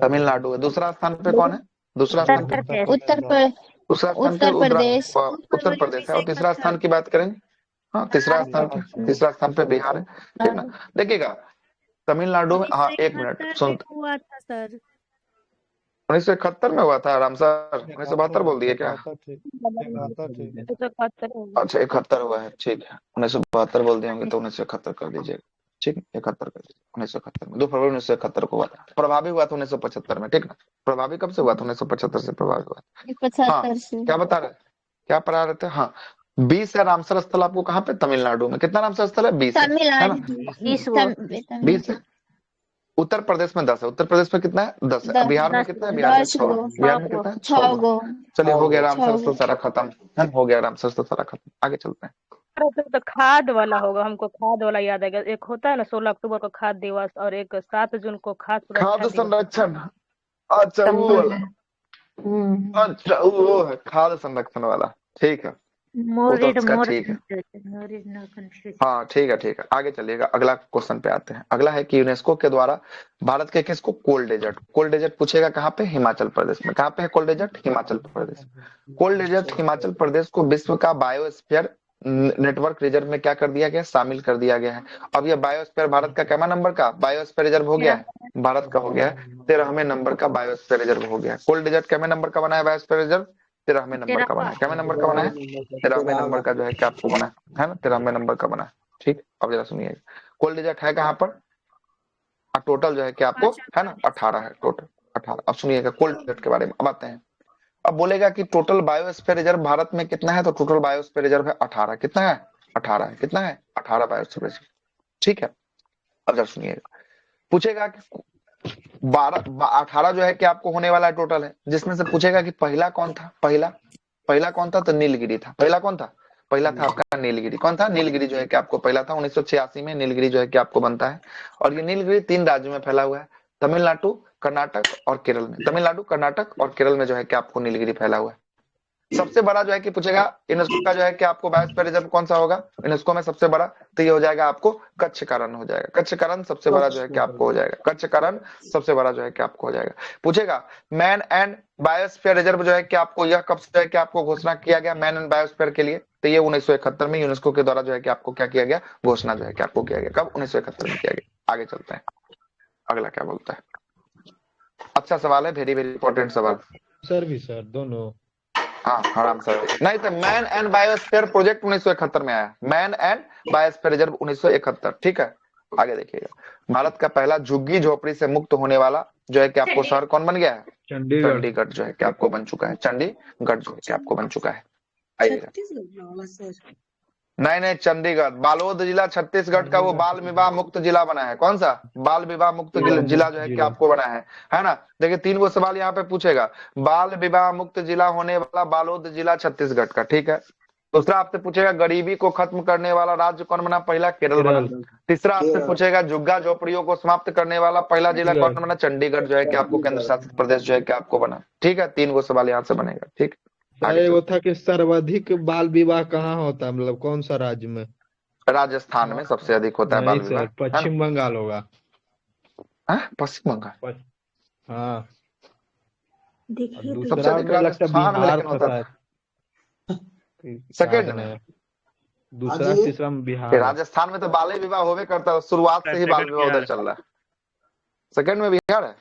तमिलनाडु है। दूसरा स्थान पे कौन है? दूसरा स्थान पे उत्तर प्रदेश। उत्तर प्रदेश है। और तीसरा स्थान की बात करेंगे, हाँ तीसरा स्थान पे बिहार है, ठीक ना? देखिएगा तमिलनाडु में, हाँ एक मिनट सुन, हुआ था सर। 1971 में हुआ था रामसर, 1972 बोल दिए क्या? 71 अच्छा 71 हुआ है, ठीक है। 1972 बोल दिए होंगे तो 1971 कर दीजिएगा, ठीक है 71 कर दीजिए। 1971 में 2 फरवरी 1971 को हुआ था। प्रभावी हुआ था 1975 में, ठीक ना? प्रभावी कब से हुआ था? 1975 से प्रभावी हुआ था। हाँ 75 से। क्या बता रहे, क्या पढ़ा रहे थे? हाँ 20 है रामसर स्थल आपको कहाँ पे? तमिलनाडु में। कितना रामसर स्थल है? 20 है ना? तमिलनाडु 20 वो 20 है। उत्तर प्रदेश में 10 है। उत्तर प्रदेश में कितना है? 10 है। बिहार में 10 कितना है? बिहार में 10 6 है। गो बिहार में कितना है? 6 6 गो। गो चलिए हो गया 6 रामसर स्थल गो। सारा खत्म है, हो गया रामसर स्थल सारा खत्म। आगे चलते हैं। तो खाद वाला होगा, हमको खाद वाला याद आएगा। एक होता है ना 16 अक्टूबर को खाद दिवस, और एक 7 जून को खाद सुरक्षा खाद्य दिवस। संरक्षण, अच्छा वो वाला, अच्छा वो है खाद्य संरक्षण वाला, ठीक है वो तो उसका ठीक है। हाँ ठीक है ठीक है, आगे चलिएगा। अगला क्वेश्चन पे आते हैं। अगला है कि यूनेस्को के द्वारा भारत के किसको कोल्ड डेजर्ट, कोल्ड डेजर्ट पूछेगा कहाँ पे? हिमाचल प्रदेश में। कहाँ पे है cold desert? Himachal Pradesh. Cold desert Himachal Pradesh को विश्व का बायोस्फीयर नेटवर्क रिजर्व में क्या कर दिया गया? शामिल कर दिया गया है। अब ये बायोस्फीयर भारत का कैमा नंबर का बायोस्फीयर रिजर्व हो गया है? भारत का हो गया है 13वें नंबर का बायोस्फीयर रिजर्व हो गया है। कोल्ड डेजर्ट कैमे नंबर का बना है बायोस्फीयर रिजर्व? 13वें नंबर का बना है। कैमे नंबर का बना है? 13वें नंबर का जो है क्या आपको बना है ना? 13वें नंबर का बना है, ठीक। अब जरा सुनिए, कोल्ड डेजर्ट है कहाँ पर? टोटल जो है कि आपको है ना 18 है, टोटल 18। अब सुनिएगा कोल्ड डेजर्ट के बारे में अब आते हैं। अब बोलेगा कि टोटल बायोस्फीयर रिजर्व भारत में कितना है? तो टोटल बायोस्फीयर रिजर्व है 18। कितना है? 18 है। कितना है? 18 बायोस्फीयर रिजर्व, ठीक है। अब जरा सुनिएगा, पूछेगा कि 18 जो है कि आपको होने वाला है टोटल है, जिसमें से पूछेगा कि पहला कौन था? पहला कौन था? तो नीलगिरी था। पहला कौन था? पहला था आपका नीलगिरी। कौन था? नीलगिरी जो है कि आपको पहला था। 1986 में नीलगिरी जो है कि आपको बनता है। और ये नीलगिरी 3 राज्यों में फैला हुआ है, तमिलनाडु, कर्नाटक और केरल में। तमिलनाडु, कर्नाटक और केरल में जो है कि आपको नीलगिरी फैला हुआ है। सबसे बड़ा जो है कि पूछेगा यूनेस्को का जो है कि आपको बायोस्फीयर रिजर्व कौन सा होगा यूनेस्को में सबसे बड़ा? तो ये हो जाएगा आपको कच्छ कारण हो जाएगा। कच्छ कारण सबसे बड़ा जो है कि आपको हो जाएगा। कच्छ कारण सबसे बड़ा जो है कि आपको हो जाएगा। पूछेगा मैन एंड बायोस्फीयर रिजर्व जो है कि आपको यह कब से जो है कि आपको घोषणा किया गया मैन एंड बायोस्फीयर के लिए? तो ये 1971 में यूनेस्को के द्वारा जो है कि आपको क्या किया गया? घोषणा जो है कि आपको किया गया। कब? 1971 में किया गया। आगे चलते हैं, अगला क्या बोलता है। अच्छा सवाल है, वेरी वेरी इंपॉर्टेंट सवाल। सर भी सर दोनों। हाँ आराम से। नहीं तो मैन एंड बायोस्फीयर प्रोजेक्ट 1971 में आया। मैन एंड बायोस्फीयर रिजर्व 1971, ठीक है। आगे देखिएगा, भारत का पहला झुग्गी झोपड़ी से मुक्त होने वाला जो है कि आपको शहर कौन बन गया है? चंडीगढ़। चंडीगढ़ जो है कि आपको बन चुका है। चंडीगढ़ जो है कि आपको बन चुका है। आइएगा, छत्तीसगढ़ वाला सर। नहीं नहीं चंडीगढ़, बालोद जिला छत्तीसगढ़ का वो बाल विवाह मुक्त जिला बना है। कौन सा? बाल विवाह मुक्त जिला जो है कि आपको बना है ना? देखिए 3 गो सवाल यहाँ पे पूछेगा। बाल विवाह मुक्त जिला होने वाला बालोद जिला छत्तीसगढ़ का, ठीक है। दूसरा आपसे पूछेगा गरीबी को खत्म करने वाला राज्य कौन बना? पहला केरल बना। तीसरा आपसे पूछेगा झुग्गा झोपड़ियों को समाप्त करने वाला पहला जिला कौन बना? चंडीगढ़ जो है कि आपको केंद्र शासित प्रदेश जो है कि आपको बना, ठीक है। 3 गो सवाल यहाँ से बनेगा, ठीक। आगे वो चलते था कि सर्वाधिक बाल विवाह कहाँ होता है, मतलब कौन सा राज्य में? राजस्थान में सबसे अधिक होता है बाल नहीं विवाह, सर, पश्चिम बंगाल होगा। पश्चिम बंगाल। हाँ देखिए तो सबसे दूसरा अधिक में लगता है राजस्थान में बिहार लेकिन था होता शायद। क्या सेकंड बने में। दूसरा तीसरा में बिहार है। राजस्थान में तो बाल विवाह होवे करता है, शुरुआत से ही बाल विवाह उधर चल रहा है। सेकंड में बिहार है।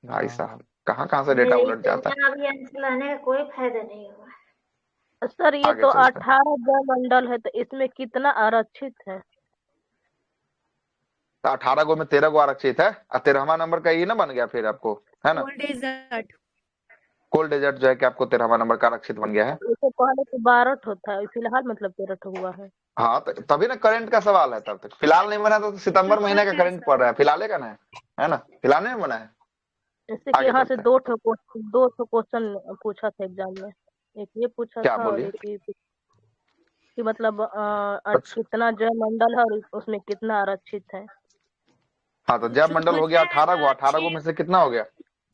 भाई साहब कहाँ से डेटा उलट जाता है। अभियान चलाने का कोई फायदा नहीं हुआ। सर ये आगे तो चलते हैं। 18 जलमंडल है, तो इसमें कितना आरक्षित है? 18 गो में 13 गो आरक्षित है और 13वां नंबर का ये ना बन गया फिर आपको, है ना? कोल्ड डेजर्ट जो है कि आपको 13वां नंबर का आरक्षित बन गया है। इससे पहले तो 12 होता है, फिलहाल मतलब 13 हुआ है। हाँ तो तभी ना करंट का सवाल है। तब तक फिलहाल नहीं बना तो सितंबर महीने का करंट पड़ रहा है, फिलहाल का ना है ना? फिलहाल में बना है। जैसे कि आगे यहाँ से चलते हैं। 2 क्वेश्चन पूछा था एग्जाम में। एक ये पूछा क्या था और बोलिए? एक ये कि मतलब अच्छा कितना जय मंडल है और उसमें कितना आरक्षित है। हाँ तो जैव मंडल हो गया 18 गो। 18 गो में से कितना हो गया?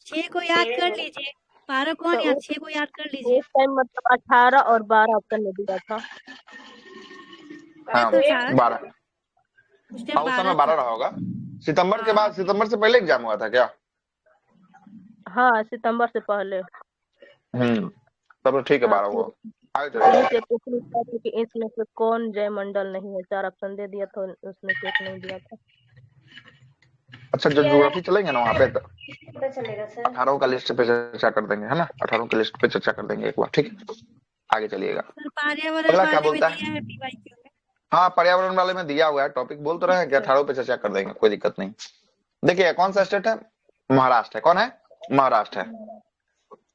6 को याद कर लीजिए। 12 को तो या 6 को याद कर लीजिए। उस टाइम मतलब 18 और 12 ऑप्शन में दिया था। हाँ तो था 12। उस हाँ टाइम उस 12 समय 12 रहा होगा। सितंबर के बाद, सितंबर से पहले एग्जाम हुआ था क्या? हाँ सितंबर से पहले। तब तो ठीक है 12 हुआ। आगे यहीं चलिए। से पूछना था कि इसमें से कौन जय मंडल नहीं है। 4 ऑप्शन दे दिया था, उसमें से एक नहीं दिया था। अच्छा, जो ज्योग्राफी चलेंगे ना वहाँ पे तो पता चलेगा सर। 18 का लिस्ट पे चर्चा कर देंगे, है ना, 18 की लिस्ट पे चर्चा कर देंगे एक बार, ठीक है। आगे चलिएगा, सर पर्यावरण अगला क्या वाले में बोलता है। दिया है PYQ में। हाँ, पर्यावरण वाले में दिया हुआ है टॉपिक, बोल तो रहे हैं कि 18 पे चर्चा कर देंगे, कोई दिक्कत नहीं। देखिए कौन सा स्टेट है, महाराष्ट्र है। कौन है, महाराष्ट्र है।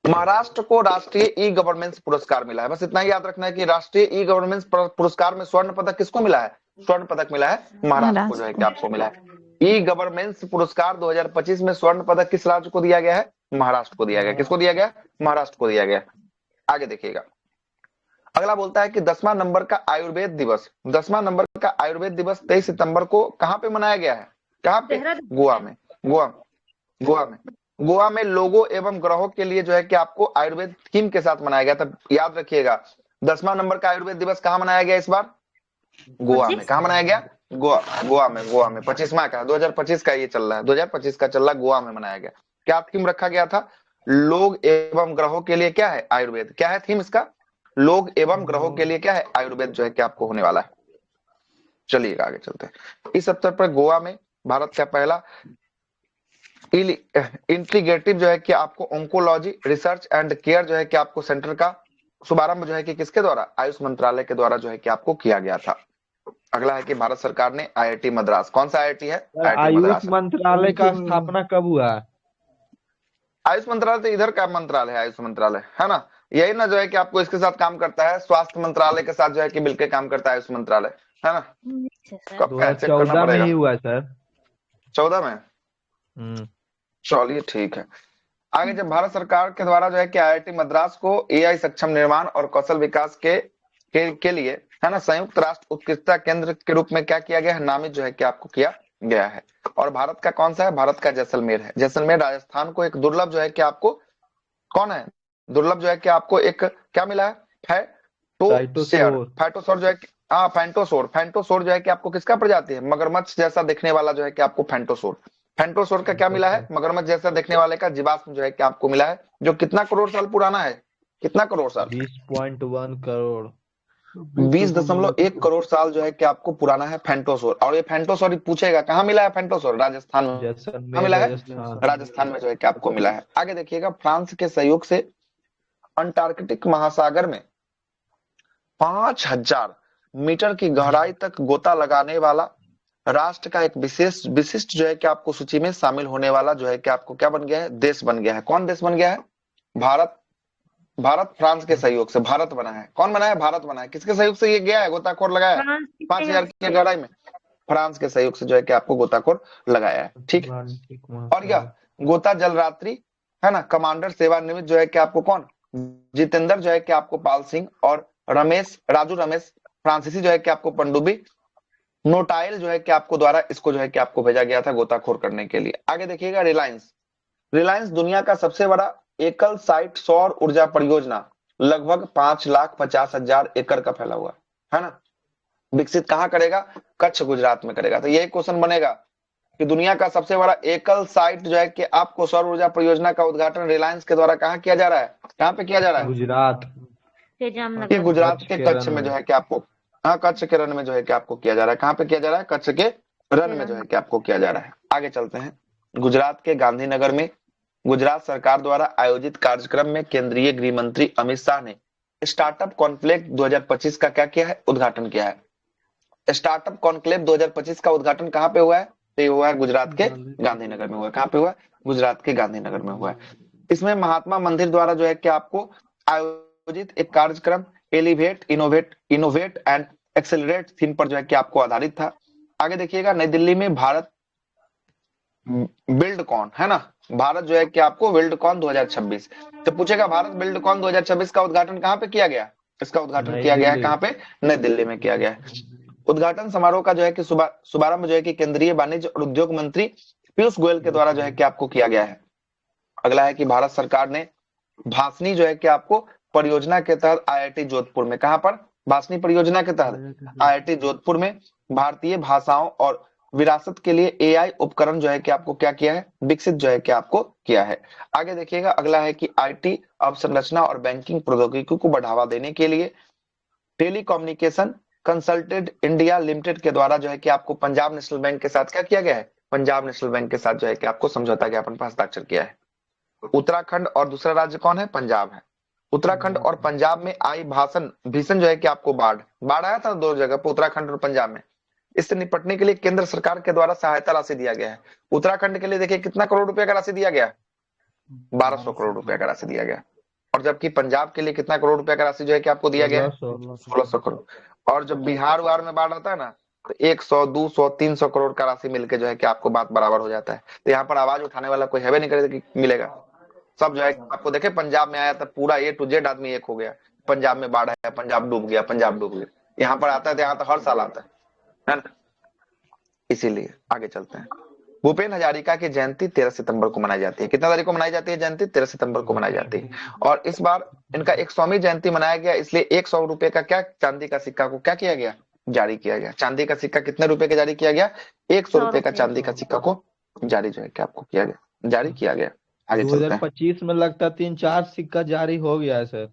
महाराष्ट्र को राष्ट्रीय ई गवर्नेंस पुरस्कार मिला है। बस इतना ही याद रखना है कि राष्ट्रीय ई गवर्नेंस पुरस्कार में स्वर्ण पदक किसको मिला है, स्वर्ण पदक मिला है महाराष्ट्र को, जो है कि आपको मिला है। ई गवर्नेंस पुरस्कार 2025 में स्वर्ण पदक किस राज्य को दिया गया है, महाराष्ट्र को दिया गया। किसको दिया गया, महाराष्ट्र को दिया गया। आगे देखिएगा, अगला बोलता है कि 10वां नंबर का आयुर्वेद दिवस, 10वां नंबर का आयुर्वेद दिवस 23 सितंबर को कहां पे मनाया गया है, कहां पे, गोवा में। गोवा में लोगों एवं ग्रहों के लिए जो है कि आपको आयुर्वेद थीम के साथ मनाया गया था। याद रखिएगा 10वां नंबर का आयुर्वेद दिवस कहां मनाया गया इस बार, गोवा में। कहां मनाया गया, गोवा में 25वां का, 2025 का ये चल रहा है, 2025 का चल रहा है, गोवा में मनाया गया। क्या थीम रखा गया था, लोग एवं ग्रहों के लिए क्या है, आयुर्वेद। क्या है थीम इसका, लोग एवं ग्रहों के लिए क्या है, आयुर्वेद जो है कि आपको होने वाला है। चलिएगा आगे चलते हैं। इस अवसर पर गोवा में भारत का पहला इंटीग्रेटिव जो है कि आपको ऑन्कोलॉजी रिसर्च एंड केयर जो है कि आपको सेंटर का शुभारंभ जो है कि किसके द्वारा, आयुष मंत्रालय के द्वारा जो है कि आपको किया गया था। अगला है कि भारत सरकार ने IIT मद्रास, कौन सा IIT है, IIT आयुष मद्रास। मंत्रालय का स्थापना कब हुआ है? आयुष मंत्रालय तो इधर का मंत्रालय है, आयुष मंत्रालय है ना, यही ना जो है कि आपको इसके साथ काम करता है, स्वास्थ्य मंत्रालय के साथ जो है कि मिलकर काम करता है आयुष मंत्रालय, है ना। कब का चेक करना 2014 में पड़ेगा, ही हुआ है सर। 14 में। चलिए ठीक है। आगे, जब भारत सरकार के द्वारा जो है कि IIT मद्रास को AI सक्षम निर्माण और कौशल विकास के लिए, है ना, संयुक्त राष्ट्र उत्कृष्टता केंद्र के रूप में क्या किया गया है, नामित जो है कि आपको किया गया है। और भारत का कौन सा है, भारत का जैसलमेर है। जैसलमेर राजस्थान को एक दुर्लभ जो है कि आपको, कौन है, दुर्लभ जो है कि आपको एक क्या मिला है, फैटोसोर जो है, हाँ फैंटोसोर जो है कि आपको किसका प्रजाति है, मगरमच्छ जैसा दिखने वाला जो है कि आपको फैंटोसोर का क्या मिला है, मगरमच्छ जैसा दिखने वाले का जीवाश्म जो है कि आपको मिला है, जो कितना करोड़ साल पुराना है, कितना करोड़ साल, 20.1 करोड़, 20.1 करोड़ साल जो है कि आपको पुराना है फैंटोसोर। और ये फैंटोसोर पूछेगा कहाँ मिला है फैंटोसोर, राजस्थान में। कहाँ मिला है, राजस्थान में जो है कि आपको मिला है। आगे देखिएगा, फ्रांस के सहयोग से अंटार्कटिक महासागर में 5000 मीटर की गहराई तक गोता लगाने वाला राष्ट्र का एक विशिष्ट जो है कि आपको सूची में शामिल होने वाला जो है कि आपको क्या बन गया है, देश बन गया है। कौन देश बन गया है, भारत फ्रांस के सहयोग से भारत बना है। कौन बना है, भारत बना है। किसके सहयोग से ये गया है, गोताखोर लगाया है 5000 की गहराई में, फ्रांस के सहयोग से जो है कि आपको गोताखोर लगाया है, ठीक है। और यह गोता जलरात्रि, है ना, कमांडर सेवानिवृत्त जो है कि आपको कौन, जितेंद्र जो है कि आपको पाल सिंह, और राजू रमेश फ्रांसीसी जो है कि आपको पनडुब्बी नोटाइल जो है कि आपको द्वारा इसको जो है कि आपको भेजा गया था गोताखोर करने के लिए। आगे देखिएगा, रिलायंस दुनिया का सबसे बड़ा एकल साइट सौर ऊर्जा परियोजना, लगभग 5,50,000 एकड़ का फैला हुआ है ना, विकसित कहां करेगा, कच्छ गुजरात में करेगा। तो यही क्वेश्चन बनेगा कि दुनिया का सबसे बड़ा एकल साइट जो है कि आपको सौर ऊर्जा परियोजना का उद्घाटन रिलायंस के द्वारा कहां किया जा रहा है, कहां पे किया जा रहा है, गुजरात, ये गुजरात के कच्छ में जो है कि आपको, हाँ कच्छ के रण में जो है कि आपको किया जा रहा है। कहां पे किया जा रहा है, कच्छ के रण में जो है कि आपको किया जा रहा है। आगे चलते हैं, गुजरात के गांधीनगर में गुजरात सरकार द्वारा आयोजित कार्यक्रम में केंद्रीय गृह मंत्री अमित शाह ने स्टार्टअप कॉन्क्लेव 2025 का क्या किया है, उद्घाटन किया है। स्टार्टअप कॉन्क्लेव 2025 का उद्घाटन कहां पे हुआ है, तो ये हुआ है गुजरात के गांधीनगर में हुआ है। कहां पे हुआ है, गुजरात के गांधीनगर में हुआ है। इसमें महात्मा मंदिर द्वारा जो है कि आपको आयोजित एक कार्यक्रम elevate innovate and accelerate theme पर जो है कि आपको आधारित था। आगे देखिएगा, नई दिल्ली में भारत बिल्डकॉन, है ना, भारत जो है कि आपको बिल्डकॉन 2026, तो पूछेगा भारत बिल्डकॉन 2026 का उद्घाटन कहां पे किया गया, इसका उद्घाटन किया गया है कहां पे, नई दिल्ली में किया गया है। उद्घाटन समारोह का जो है कि शुभारंभ जो है कि केंद्रीय वाणिज्य और उद्योग मंत्री पीयूष गोयल के द्वारा जो है कि आपको किया गया है। अगला है कि भारत सरकार ने भासनी जो है कि आपको परियोजना के तहत IIT जोधपुर में, कहां पर, भासनी परियोजना के तहत IIT जोधपुर में भारतीय भाषाओं और विरासत के लिए AI उपकरण जो है कि आपको क्या किया है, विकसित जो है कि आपको किया है। आगे देखिएगा, अगला है कि IT अवसंरचना और बैंकिंग प्रौद्योगिकी को बढ़ावा देने के लिए टेलीकम्युनिकेशन कंसल्टेंट इंडिया लिमिटेड के द्वारा जो है कि आपको पंजाब नेशनल बैंक के साथ क्या किया गया है, पंजाब नेशनल बैंक के साथ जो है कि आपको समझौता ज्ञापन पर हस्ताक्षर किया है। उत्तराखंड और दूसरा राज्य कौन है? पंजाब है। उत्तराखंड और पंजाब में आई भीषण जो है कि आपको बाढ़ आया था दो जगह पर, उत्तराखंड और पंजाब में। इससे निपटने के लिए केंद्र सरकार के द्वारा सहायता राशि दिया गया है। उत्तराखंड के लिए देखिए कितना करोड़ रुपए का राशि दिया गया? 1200 करोड़ रुपए का राशि दिया गया। और जबकि पंजाब के लिए कितना करोड़ रुपए का राशि जो है कि आपको दिया गया है? 1600 करोड़। और जब बिहार वार में बाढ़ आता है ना, तो 100, 200, 300 करोड़ का राशि मिलकर जो है कि आपको बात बराबर हो जाता है। तो यहाँ पर आवाज उठाने वाला कोई है नहीं करे कि मिलेगा। सब जो है आपको देखे पंजाब में आया था, पूरा A to Z आदमी एक हो गया। पंजाब में बाढ़ आया, पंजाब डूब गया, पंजाब डूब गया। यहाँ पर आता है तो यहाँ तो हर साल आता है ना। इसीलिए आगे चलते हैं। भूपेन हजारिका की जयंती 13 सितंबर को मनाई जाती है। कितना तारीख को मनाई जाती है जयंती? 13 सितंबर को मनाई जाती है। और इस बार इनका 100वीं जयंती मनाया गया, इसलिए 100 रुपए का क्या चांदी का सिक्का को क्या किया गया? जारी किया गया। चांदी का सिक्का कितने रुपए का जारी किया गया? 100 रुपए का चांदी का सिक्का को जारी जो है कि आपको किया गया, जारी किया गया। आगे चलते हैं। 2025 में लगता 3-4 सिक्का जारी हो गया है सर।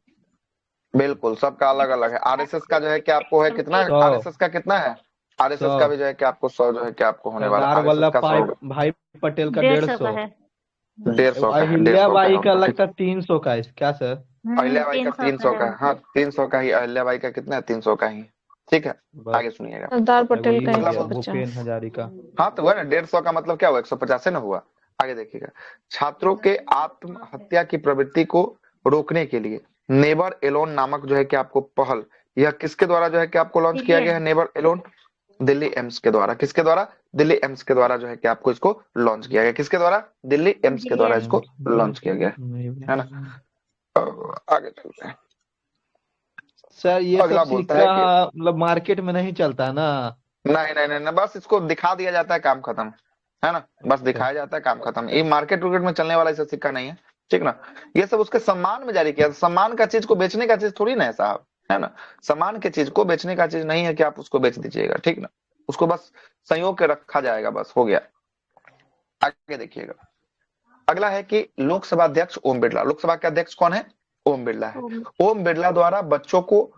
बिल्कुल, सबका अलग अलग है। आरएसएस का जो है कि आपको है कितना? आरएसएस का कितना है? आरएसएस का भी जो है कि आपको 100 जो है कि आपको होने वाला है। सरदार वल्लभ भाई पटेल का 150 है। 150 का है। अहिल्याबाई का लगता 300 का है क्या सर? अहिल्याबाई का 300 का है। हाँ 300 का ही। अहिल्याबाई का कितना है? 300 का ही। ठीक है, आगे सुनिएगा। सरदार पटेल का भूपेन हजारिका। हाँ तो हुआ ना 150 का मतलब क्या हुआ? 150 ना हुआ। आगे देखिएगा। छात्रों के आत्महत्या की प्रवृत्ति को रोकने के लिए नेवर एलोन नामक जो है कि आपको पहल, यह किसके द्वारा जो है कि आपको लॉन्च किया गया है? नेवर एलोन दिल्ली एम्स के द्वारा। किसके द्वारा? दिल्ली एम्स के द्वारा जो है कि आपको इसको लॉन्च किया गया। किसके द्वारा? दिल्ली एम्स के द्वारा इसको लॉन्च किया गया है ना। आगे चलते हैं सर। ये अगला सब बोलता सिक्का है मतलब मार्केट में नहीं चलता ना? नहीं नहीं नहीं, बस इसको दिखा दिया जाता है, काम खत्म है ना। बस दिखाया जाता है, काम खत्म। ये मार्केट में चलने वाला ऐसा सिक्का नहीं है, ठीक ना। ये सब उसके सम्मान में जारी किया। सम्मान का चीज को बेचने का चीज थोड़ी ना है साहब, है ना। सम्मान की चीज को बेचने का चीज नहीं है कि आप उसको बेच दीजिएगा, ठीक ना। उसको बस संयोग के रखा जाएगा, बस हो गया। आगे देखिएगा। अगला है कि लोकसभा अध्यक्ष ओम बिरला। लोकसभा के अध्यक्ष कौन है? ओम बिरला है। ओम बिरला द्वारा बच्चों को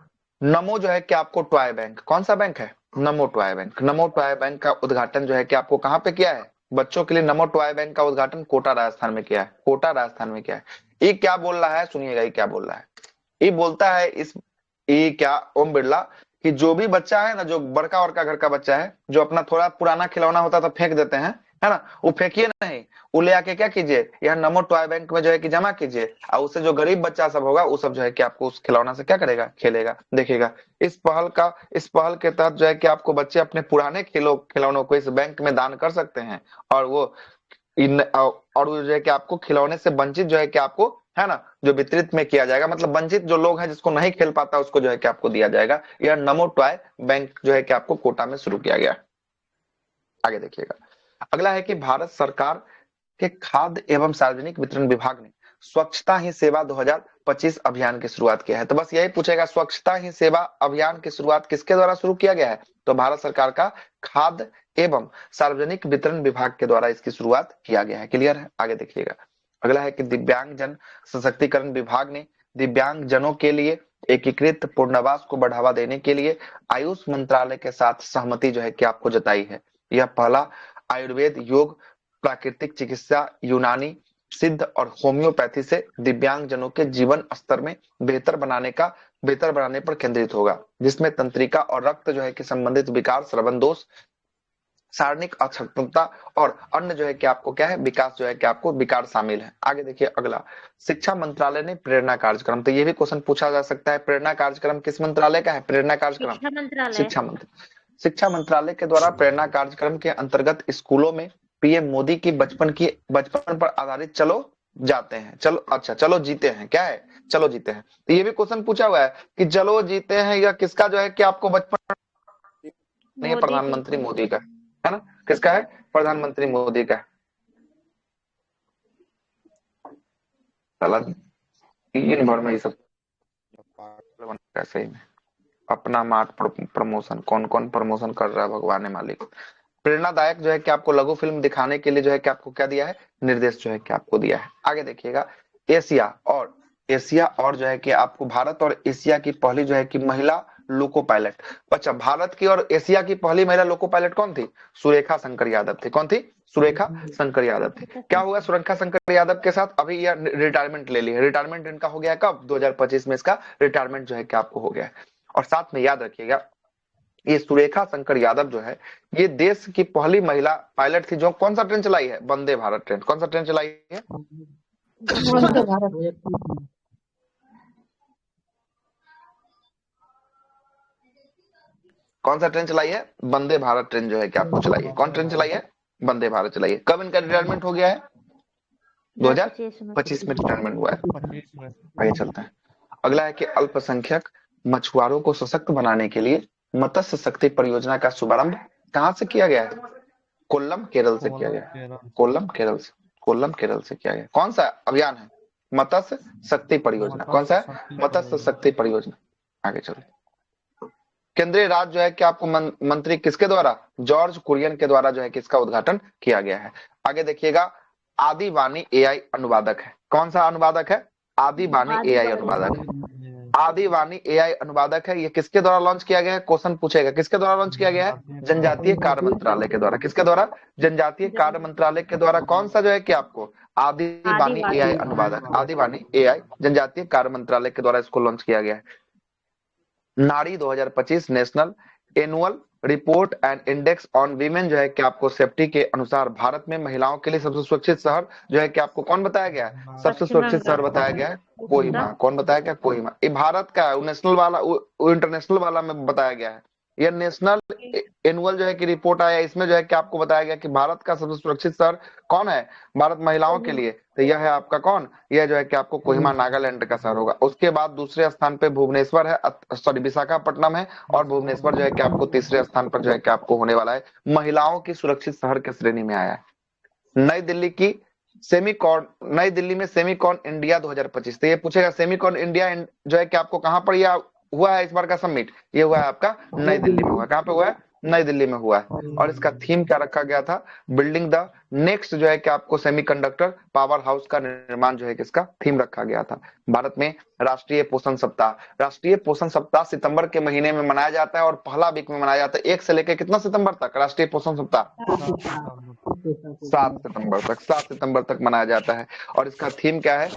नमो जो है कि आपको टॉय बैंक, कौन सा बैंक है? नमो टॉय बैंक। नमो टॉय बैंक का उद्घाटन जो है कि आपको कहाँ पे किया है? बच्चों के लिए नमो टॉय बैंक का उद्घाटन कोटा राजस्थान में किया है। कोटा राजस्थान में किया है। ये क्या बोल रहा है? सुनिएगा ये क्या बोल रहा है। ये बोलता है ये क्या ओम बिरला कि जो भी बच्चा है ना, जो बड़का बड़का घर का बच्चा है, जो अपना थोड़ा पुराना खिलौना होता था फेंक देते हैं, है ना, वो फेंकिए नहीं, वो ले आके क्या कीजिए, यहाँ नमो टॉय बैंक में जो है कि जमा कीजिए। और उससे जो गरीब बच्चा सब होगा वो सब जो है कि आपको उस खिलौना से क्या करेगा? खेलेगा, देखेगा। इस पहल के तहत जो है कि आपको बच्चे अपने पुराने खिलौनों को इस बैंक में दान कर सकते हैं। और वो जो है कि आपको खिलौने से वंचित जो है कि आपको, है ना, जो वितरित में किया जाएगा, मतलब वंचित जो लोग हैं जिसको नहीं खेल पाता उसको जो है कि आपको दिया जाएगा। यह नमो टॉय बैंक जो है कि आपको कोटा में शुरू किया गया। आगे देखिएगा। अगला है कि भारत सरकार के खाद्य एवं सार्वजनिक वितरण विभाग ने स्वच्छता ही सेवा 2025 अभियान की शुरुआत किया है। तो बस यही पूछेगा, स्वच्छता ही सेवा अभियान की शुरुआत किसके द्वारा शुरू किया गया है? तो भारत सरकार का खाद्य एवं सार्वजनिक वितरण विभाग के द्वारा इसकी शुरुआत किया गया है। क्लियर है? आगे देखिएगा। अगला है कि दिव्यांग जन सशक्तिकरण विभाग ने दिव्यांग जनों के लिए एकीकृत पुनर्वास को बढ़ावा देने के लिए आयुष मंत्रालय के साथ सहमति जो है कि आपको जताई है। यह पहला आयुर्वेद, योग, प्राकृतिक चिकित्सा, यूनानी, सिद्ध और होम्योपैथी से दिव्यांग जनों के जीवन स्तर में बेहतर बनाने पर केंद्रित होगा, जिसमें तंत्रिका और रक्त जो है कि संबंधित विकार, श्रवण दोष, सारणिक अक्षमता और अन्य जो है कि आपको क्या है, विकास जो है कि आपको विकार शामिल है। आगे देखिए। अगला, शिक्षा मंत्रालय ने प्रेरणा कार्यक्रम। तो ये भी क्वेश्चन पूछा जा सकता है, प्रेरणा कार्यक्रम किस मंत्रालय का है? प्रेरणा कार्यक्रम शिक्षा मंत्रालय के द्वारा प्रेरणा कार्यक्रम के अंतर्गत स्कूलों में पीएम मोदी की बचपन पर आधारित चलो जाते हैं, चलो जीते हैं, क्या है? चलो जीते हैं। तो ये भी क्वेश्चन पूछा हुआ है कि चलो जीते हैं या किसका जो है कि आपको बचपन नहीं, प्रधानमंत्री मोदी का है ना। किसका है? प्रधानमंत्री मोदी का। तीन बार में ये सब कैसे में अपना मार्ट प्रमोशन, कौन कौन प्रमोशन कर रहा है भगवान मालिक। प्रेरणादायक जो है कि आपको लघु फिल्म दिखाने के लिए जो है कि आपको क्या दिया है? निर्देश जो है कि आपको दिया है। आगे देखिएगा। एशिया और जो है कि आपको भारत और एशिया की पहली जो है कि महिला लोको पायलट। अच्छा, भारत की और एशिया की पहली महिला लोको पायलट कौन थी? सुरेखा शंकर यादव थी। कौन थी? सुरेखा शंकर यादव थी। क्या हुआ सुरेखा शंकर यादव के साथ? अभी यह रिटायरमेंट ले ली है। रिटायरमेंट इनका हो गया कब? 2025 में इसका रिटायरमेंट जो है कि आपको हो गया है। और साथ में याद रखिएगा, ये सुरेखा शंकर यादव जो है, ये देश की पहली महिला पायलट थी जो कौन सा ट्रेन चलाई है? वंदे भारत ट्रेन। कौन सा ट्रेन चलाई है? वंदे भारत। कौन सा ट्रेन चलाई है? वंदे भारत ट्रेन जो है कि आपको चलाई है। कौन ट्रेन चलाई है? वंदे भारत चलाई है। कब इनका रिटायरमेंट हो गया है? 2025 में रिटायरमेंट हुआ है। आगे चलते हैं। अगला है कि अल्पसंख्यक मछुआरों को सशक्त बनाने के लिए मत्स्य शक्ति परियोजना का शुभारंभ कहां से किया गया है? कोल्लम केरल से किया गया है। कोल्लम केरल से किया गया। कौन सा अभियान है? मत्स्य शक्ति परियोजना। कौन सा है? मत्स्य शक्ति परियोजना। आगे चलते। केंद्रीय राज्य जो है कि आपको मंत्री किसके द्वारा? जॉर्ज कुरियन के द्वारा जो है कि इसका उद्घाटन किया गया है। आगे देखिएगा, आदिवाणी एआई अनुवादक है। कौन सा अनुवादक है? आदिवाणी एआई अनुवादक है। आदिवाणी एआई अनुवादक है। ये किसके द्वारा लॉन्च किया गया है? क्वेश्चन पूछेगा, किसके द्वारा लॉन्च किया गया है? जनजातीय कार्य मंत्रालय के द्वारा। किसके द्वारा? जनजातीय कार्य मंत्रालय के द्वारा। कौन सा जो है कि आपको आदिवाणी एआई अनुवादक, आदिवाणी एआई जनजातीय कार्य मंत्रालय के द्वारा इसको लॉन्च किया गया है। नारी 2025 national annual report and index on women जो है कि आपको सेफ्टी के अनुसार भारत में महिलाओं के लिए सबसे सुरक्षित शहर जो है कि आपको कौन बताया गया है? सबसे सुरक्षित शहर बताया गया है कोहिमा। कौन बताया गया? कोहिमा। ये भारत का है, नेशनल वाला, इंटरनेशनल वाला में बताया गया है। यह नेशनल एनुअल जो है कि रिपोर्ट आया, इसमें जो है कि आपको बताया गया कि भारत का सबसे सुरक्षित शहर कौन है भारत महिलाओं के लिए? तो यह है आपका कौन? यह जो है कि आपको कोहिमा नागालैंड का शहर होगा। उसके बाद दूसरे स्थान पे भुवनेश्वर है, सॉरी विशाखापट्टनम है, और भुवनेश्वर जो है कि आपको तीसरे स्थान पर जो है कि आपको होने वाला है। महिलाओं की सुरक्षित शहर के श्रेणी में आया है। नई दिल्ली में सेमीकॉन इंडिया 2025। तो ये पूछेगा सेमीकॉन इंडिया जो है कि आपको कहां पर यह हुआ है? इस बार का समिट ये हुआ है आपका नई दिल्ली में हुआ है। कहां पे हुआ है? नई दिल्ली में हुआ है। और इसका थीम क्या रखा गया था? बिल्डिंग द नेक्स्ट जो है कि आपको सेमीकंडक्टर पावर हाउस का निर्माण जो है कि इसका थीम रखा गया था। भारत में राष्ट्रीय पोषण सप्ताह सितंबर के महीने में मनाया जाता है और पहला वीक में मनाया जाता है। 1 से लेकर कितना सितंबर तक राष्ट्रीय पोषण सप्ताह? 7 सितंबर तक मनाया जाता है। और इसका थीम क्या है?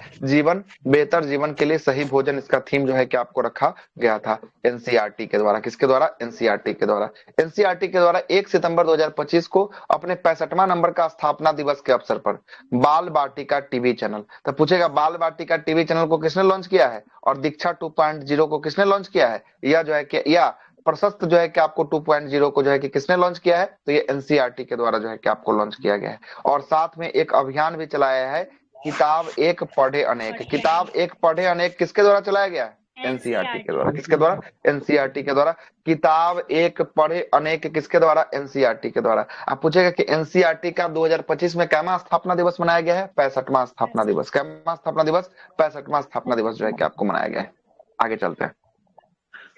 बेहतर जीवन के लिए सही भोजन। इसका थीम जो है कि आपको रखा गया था एनसीईआरटी के द्वारा। किसके द्वारा? एनसीईआरटी के द्वारा। एनसीईआरटी के द्वारा 1 सितंबर 2025 को अपने 65वां नंबर का स्थापना दिवस के अवसर पर बाल बाटिका टीवी चैनल, तो पूछेगा बाल बाटिका टीवी चैनल को किसने लॉन्च किया है? और दीक्षा 2.0 को किसने लॉन्च किया है? यह जो है कि या प्रशस्त जो है कि आपको 2.0 को जो है कि किसने लॉन्च किया है? तो ये एनसीईआरटी के द्वारा जो है कि आपको लॉन्च किया गया है। और साथ में एक अभियान भी चलाया है, किताब एक पढ़े अनेक। किताब एक पढ़े अनेक किसके द्वारा चलाया गया है? एनसीईआरटी के द्वारा। किसके द्वारा? एनसीईआरटी के द्वारा। किताब एक पढ़े अनेक किसके द्वारा? एनसीईआरटी के द्वारा। आप पूछेगा कि एनसीईआरटी का 2025 में कैमा स्थापना दिवस मनाया गया है? 65वां स्थापना दिवस। कैमा स्थापना दिवस? 65वां स्थापना दिवस जो है कि आपको मनाया गया है। आगे चलते हैं।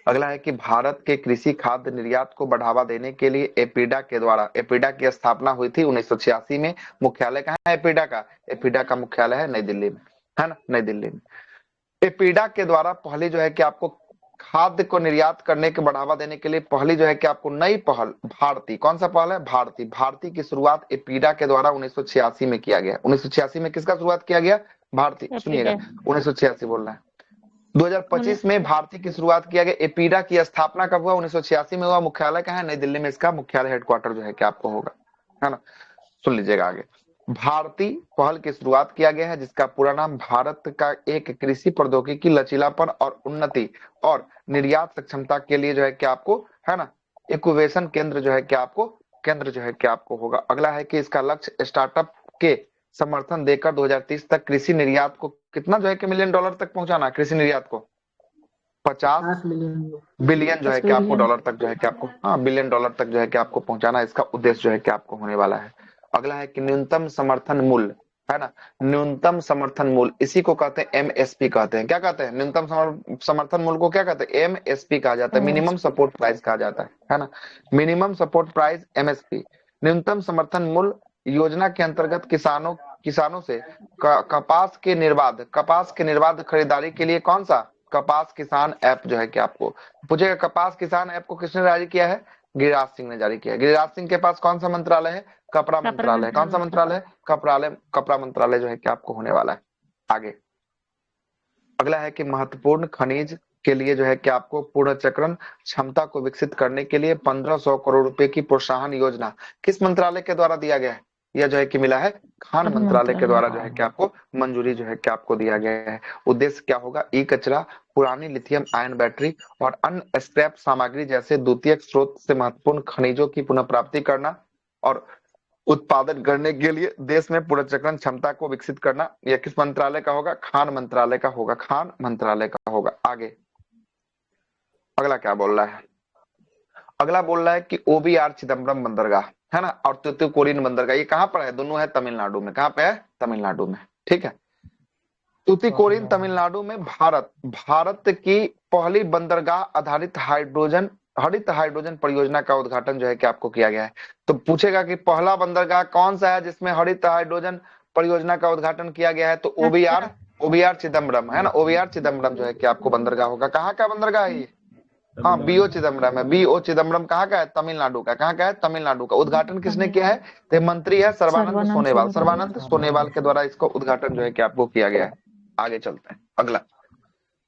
अगला है कि भारत के कृषि खाद्य निर्यात को बढ़ावा देने के लिए एपीडा के द्वारा, एपीडा की स्थापना हुई थी 1986 में। मुख्यालय कहाँ है एपीडा का? एपीडा का मुख्यालय है नई दिल्ली में, है ना, नई दिल्ली में। एपीडा के द्वारा पहली जो है कि आपको खाद्य को निर्यात करने के बढ़ावा देने के लिए पहली जो है कि आपको नई पहल भारती, कौन सा पहल है? भारती की शुरुआत एपीडा के द्वारा 1986 में किया गया। 1986 में किसका शुरुआत किया गया? भारती। सुनिएगा, 1986 बोल रहा है। 2025 में भारती की शुरुआत किया गया। एपीडा की स्थापना कब हुआ? 1986 में हुआ। मुख्यालय कहाँ है? नई दिल्ली में इसका मुख्यालय हेडक्वार्टर जो है कि आपको होगा, है ना। सुन लीजिएगा आगे। भारती पहल की शुरुआत किया गया है जिसका पूरा नाम भारत का एक कृषि प्रौद्योगिकी लचीलापन और उन्नति और निर्यात सक्षमता के लिए जो है कि आपको, है ना, इक्यूवेशन केंद्र जो है कि आपको होगा। अगला है कि इसका लक्ष्य स्टार्टअप के समर्थन देकर 2030 तक कृषि निर्यात को कितना जो है कि $1 मिलियन तक पहुंचाना। कृषि निर्यात को 50 बिलियन जो है कि आपको डॉलर तक जो है कि आपको, हाँ, $1 बिलियन तक जो है कि आपको पहुंचाना, इसका उद्देश्य जो है कि आपको होने वाला है। अगला है कि न्यूनतम समर्थन मूल्य, है ना, न्यूनतम समर्थन मूल्य, इसी को कहते हैं एमएसपी कहते हैं। क्या कहते हैं? न्यूनतम समर्थन मूल्य को क्या कहते हैं? एमएसपी कहा जाता है, मिनिमम सपोर्ट प्राइस कहा जाता है ना, मिनिमम सपोर्ट प्राइस एमएसपी। न्यूनतम समर्थन मूल्य योजना के अंतर्गत किसानों से कपास के निर्बाध खरीदारी के लिए कौन सा कपास किसान ऐप जो है कि आपको पूछेगा, कपास किसान ऐप को किसने जारी किया है? गिरिराज सिंह ने जारी किया है। गिरिराज सिंह के पास कौन सा मंत्रालय है? कपड़ा मंत्रालय। कौन सा मंत्रालय है? कपड़ा मंत्रालय जो है कि आपको होने वाला है। आगे अगला है कि महत्वपूर्ण खनिज के लिए जो है कि आपको पुनर्चक्रण क्षमता को विकसित करने के लिए 1500 करोड़ रुपए की प्रोत्साहन योजना किस मंत्रालय के द्वारा दिया गया है? यह जो है कि मिला है खान मंत्रालय के द्वारा जो है कि आपको मंजूरी जो है कि आपको दिया गया है। उद्देश्य क्या होगा? ई कचरा, पुरानी लिथियम आयन बैटरी और अन्य स्क्रैप सामग्री जैसे द्वितीयक स्रोत से महत्वपूर्ण खनिजों की पुनः प्राप्ति करना और उत्पादन करने के लिए देश में पुनर्चक्रण क्षमता को विकसित करना। यह किस मंत्रालय का होगा? खान मंत्रालय का होगा। खान मंत्रालय का होगा। आगे अगला क्या बोल रहा है? अगला बोल रहा है कि ओबीआर चिदम्बरम बंदरगाह है ना और तूतुकुड़ीन बंदरगाह, ये कहां पर है? दोनों है तमिलनाडु में। कहां पे है? तमिलनाडु में। ठीक है, तूतुकुड़ीन तमिलनाडु में भारत की पहली बंदरगाह आधारित हरित हाइड्रोजन परियोजना का उद्घाटन जो है कि आपको किया गया है। तो पूछेगा कि पहला बंदरगाह कौन सा है जिसमें हरित हाइड्रोजन परियोजना का उद्घाटन किया गया है? तो ओबीआर चिदम्बरम है ना। ओबीआर चिदम्बरम जो है कि आपको बंदरगाह होगा। कहाँ का बंदरगाह है ये? हाँ, बीओ चिदम्बरम है। बीओ चिदम्बरम कहाँ का है? तमिलनाडु का। कहाँ का है? तमिलनाडु का। उद्घाटन किसने किया है? तो मंत्री है सर्बानंद सोनोवाल। सर्बानंद सोनोवाल के द्वारा इसको उद्घाटन जो है कि आपको किया गया है। आगे चलते हैं। अगला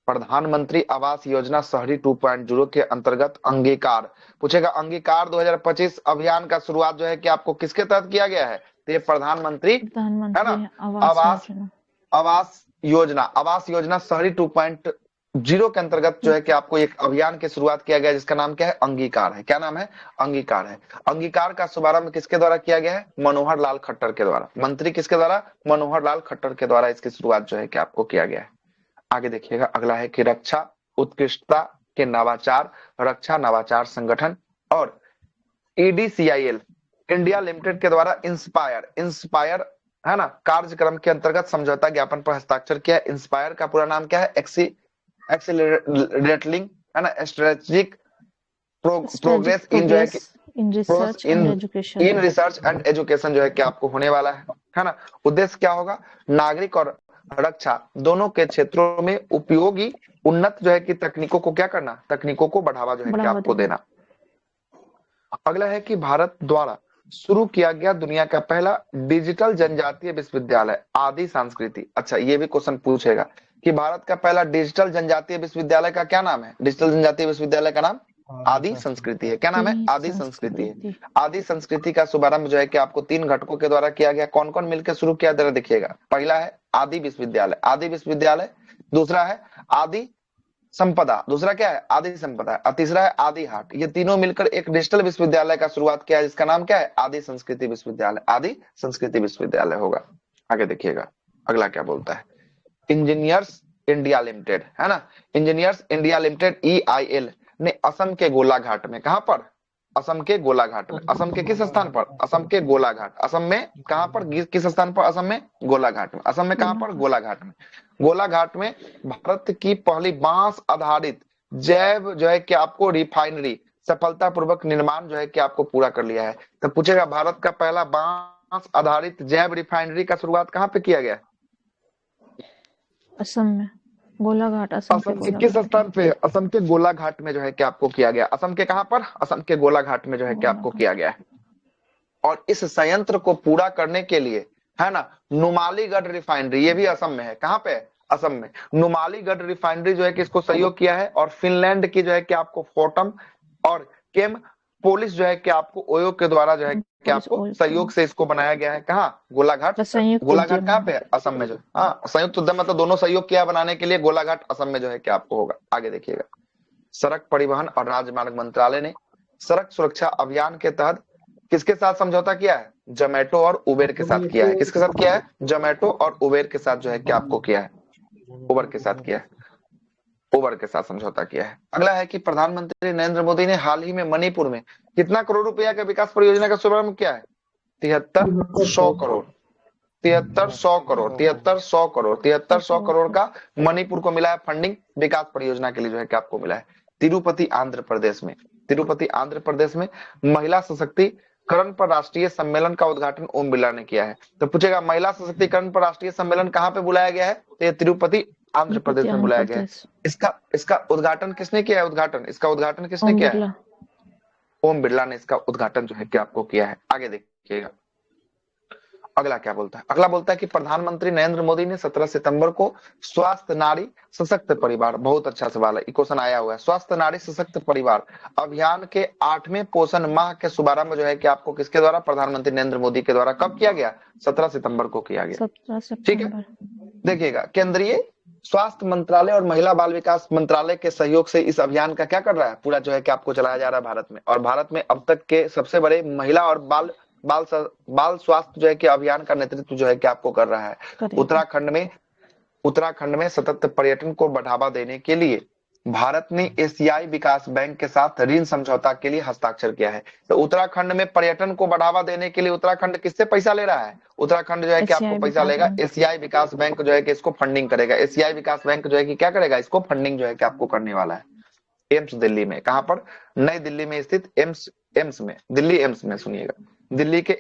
प्रधानमंत्री आवास योजना शहरी 2.0 के अंतर्गत अंगीकार पूछेगा। अंगीकार 2025 अभियान का शुरुआत जो है कि आपको किसके तहत किया गया है? तो ये प्रधानमंत्री है ना आवास योजना शहरी 2.0 के अंतर्गत जो है कि आपको एक अभियान की शुरुआत किया गया जिसका नाम क्या है? अंगीकार है। क्या नाम है? अंगीकार है। अंगीकार का शुभारंभ किसके द्वारा किया गया है? मनोहर लाल खट्टर के द्वारा। मंत्री किसके द्वारा? मनोहर लाल खट्टर के द्वारा इसकी शुरुआत जो है कि आपको किया गया है। आगे देखिएगा, अगला है कि रक्षा उत्कृष्टता के नवाचार रक्षा नवाचार संगठन और EDCIL इंडिया लिमिटेड के द्वारा इंस्पायर है ना कार्यक्रम के अंतर्गत समझौता ज्ञापन पर हस्ताक्षर किया है। इंस्पायर का पूरा नाम क्या है? एक्सीलरेटिंग है ना स्ट्रेटेजिक प्रोग्रेस इन जो है कि इन रिसर्च एंड एजुकेशन जो है कि आपको होने वाला है ना। उद्देश्य क्या होगा? नागरिक और रक्षा दोनों के क्षेत्रों में उपयोगी उन्नत जो है कि तकनीकों को क्या करना? तकनीकों को बढ़ावा जो है कि आपको देना। अगला है कि भारत द्वारा शुरू किया गया दुनिया का पहला डिजिटल जनजातीय विश्वविद्यालय आदि संस्कृति। अच्छा, ये भी क्वेश्चन पूछेगा कि भारत का पहला डिजिटल जनजातीय विश्वविद्यालय का क्या नाम है? डिजिटल जनजातीय विश्वविद्यालय का नाम आदि संस्कृति है। क्या नाम है? आदि संस्कृति है। आदि संस्कृति का शुभारंभ जो है कि आपको 3 घटकों के द्वारा किया गया। कौन कौन मिलकर शुरू किया? जरा देखिएगा। पहला है आदि विश्वविद्यालय, दूसरा है आदि संपदा, दूसरा क्या है? आदि संपदा, और तीसरा है आदि हाट। ये तीनों मिलकर एक डिजिटल विश्वविद्यालय का शुरुआत किया है जिसका नाम क्या है? आदि संस्कृति विश्वविद्यालय। आदि संस्कृति विश्वविद्यालय होगा। आगे देखिएगा, अगला क्या बोलता है? इंजीनियर्स इंडिया लिमिटेड है ना। इंजीनियर्स इंडिया लिमिटेड EIL ने असम के गोलाघाट में, कहां पर? असम के गोलाघाट में। असम के किस स्थान पर? असम के गोलाघाट। असम में कहां पर? किस स्थान पर? असम में गोलाघाट में। असम में कहां पर? गोलाघाट में। गोलाघाट में भारत की पहली बांस आधारित जैव जो है कि आपको रिफाइनरी सफलतापूर्वक निर्माण जो है कि आपको पूरा कर लिया है। तो पूछेगा भारत का पहला बांस आधारित जैव रिफाइनरी का शुरुआत कहां पे किया गया? असम में गोलाघाट। असम के किस स्थान पे? असम के गोलाघाट में जो है कि आपको किया गया। असम के कहां पर? असम के गोलाघाट में जो है कि आपको किया गया है। और इस संयंत्र को पूरा करने के लिए है ना नुमालीगढ़ रिफाइनरी, ये भी असम में है। कहां पे? असम में। नुमालीगढ़ रिफाइनरी जो है कि इसको सहयोग किया है और फिनलैंड की जो है कि आपको फोर्टम और केम पोलिस जो है कि आपको ओयो के द्वारा जो है कि आपको सहयोग से इसको बनाया गया है। कहाँ? गोलाघाट। गोलाघाट कहाँ पे है? असम में। जो हाँ संयुक्त उद्यम मतलब दोनों सहयोग किया बनाने के लिए। गोलाघाट असम में जो है कि आपको होगा। आगे देखिएगा, सड़क परिवहन और राजमार्ग मंत्रालय ने सड़क सुरक्षा अभियान के तहत किसके साथ समझौता किया है? जोमेटो और उबेर के साथ किया है। किसके साथ किया है? जोमेटो और उबेर के साथ जो है कि आपको किया है। उबर के साथ किया है। उबर के साथ समझौता किया है। अगला है कि प्रधानमंत्री नरेंद्र मोदी ने हाल ही में मणिपुर में कितना करोड़ रुपया का विकास परियोजना का शुभारंभ किया है? 7300 करोड़। 7300 करोड़ का मणिपुर को मिला है फंडिंग विकास परियोजना के लिए जो है कि आपको मिला है। तिरुपति आंध्र प्रदेश में महिला सशक्तिकरण पर राष्ट्रीय सम्मेलन का उद्घाटन ओम बिरला ने किया है। तो पूछेगा महिला सशक्तिकरण पर राष्ट्रीय सम्मेलन कहाँ पे बुलाया गया है? तो ये तिरुपति आंध्र प्रदेश में बुलाया गया है। इसका इसका उद्घाटन किसने किया है? इसका उद्घाटन किसने किया है? ओम बिरला ने इसका उद्घाटन जो है कि आपको किया है। आगे देखिएगा अगला क्या बोलता है। अगला बोलता है कि प्रधानमंत्री नरेंद्र मोदी ने 17 सितंबर को स्वास्थ्य नारी सशक्त परिवार, बहुत अच्छा सवाल है, क्वेश्चन आया हुआ है, स्वास्थ्य नारी सशक्त परिवार अभियान के 8वें पोषण माह के शुभारंभ जो है कि आपको किसके द्वारा? प्रधानमंत्री नरेंद्र मोदी के द्वारा कब किया गया? 17 सितंबर को किया गया। ठीक है, देखिएगा केंद्रीय स्वास्थ्य मंत्रालय और महिला बाल विकास मंत्रालय के सहयोग से इस अभियान का क्या कर रहा है? पूरा जो है कि आपको चलाया जा रहा है भारत में। और भारत में अब तक के सबसे बड़े महिला और बाल स्वास्थ्य जो है कि अभियान का नेतृत्व जो है कि आपको कर रहा है। उत्तराखंड में सतत पर्यटन को बढ़ावा देने के लिए भारत ने एशियाई विकास बैंक के साथ ऋण समझौता के लिए हस्ताक्षर किया है। तो उत्तराखंड में पर्यटन को बढ़ावा देने के लिए उत्तराखंड किससे पैसा ले रहा है? उत्तराखंड जो है कि आपको पैसा लेगा, एशियाई विकास बैंक जो है कि इसको फंडिंग करेगा। एशियाई विकास बैंक जो है कि क्या करेगा? इसको फंडिंग जो है कि आपको करने वाला है। एम्स दिल्ली में, कहां पर? नई दिल्ली में स्थित एम्स में, दिल्ली एम्स में, सुनिएगा, दिल्ली के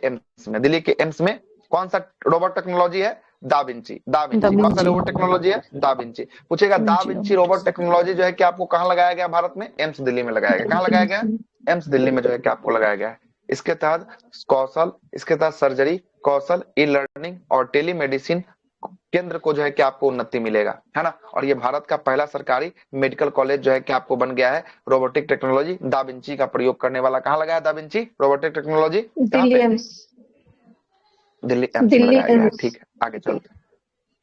एम्स में कौन सा रोबोट टेक्नोलॉजी है? Da Vinci. कौन सा रोबोट टेक्नोलॉजी है? Da Vinci. पूछेगा दा विंची रोबोट टेक्नोलॉजी जो है कि आपको कहां लगाया गया? भारत में एम्स दिल्ली में लगाया गया। कहां लगाया गया? एम्स दिल्ली में जो है कि आपको लगाया गया है। इसके तहत सर्जरी कौशल, ई लर्निंग और टेलीमेडिसिन केंद्र को जो है कि आपको उन्नति मिलेगा, है ना। और ये भारत का पहला सरकारी मेडिकल कॉलेज जो है कि आपको बन गया है रोबोटिक टेक्नोलॉजी दा विंची का प्रयोग करने वाला। कहां लगाया da Vinci robotic technology? Delhi AIIMS में लगाया गया है। ठीक है, आगे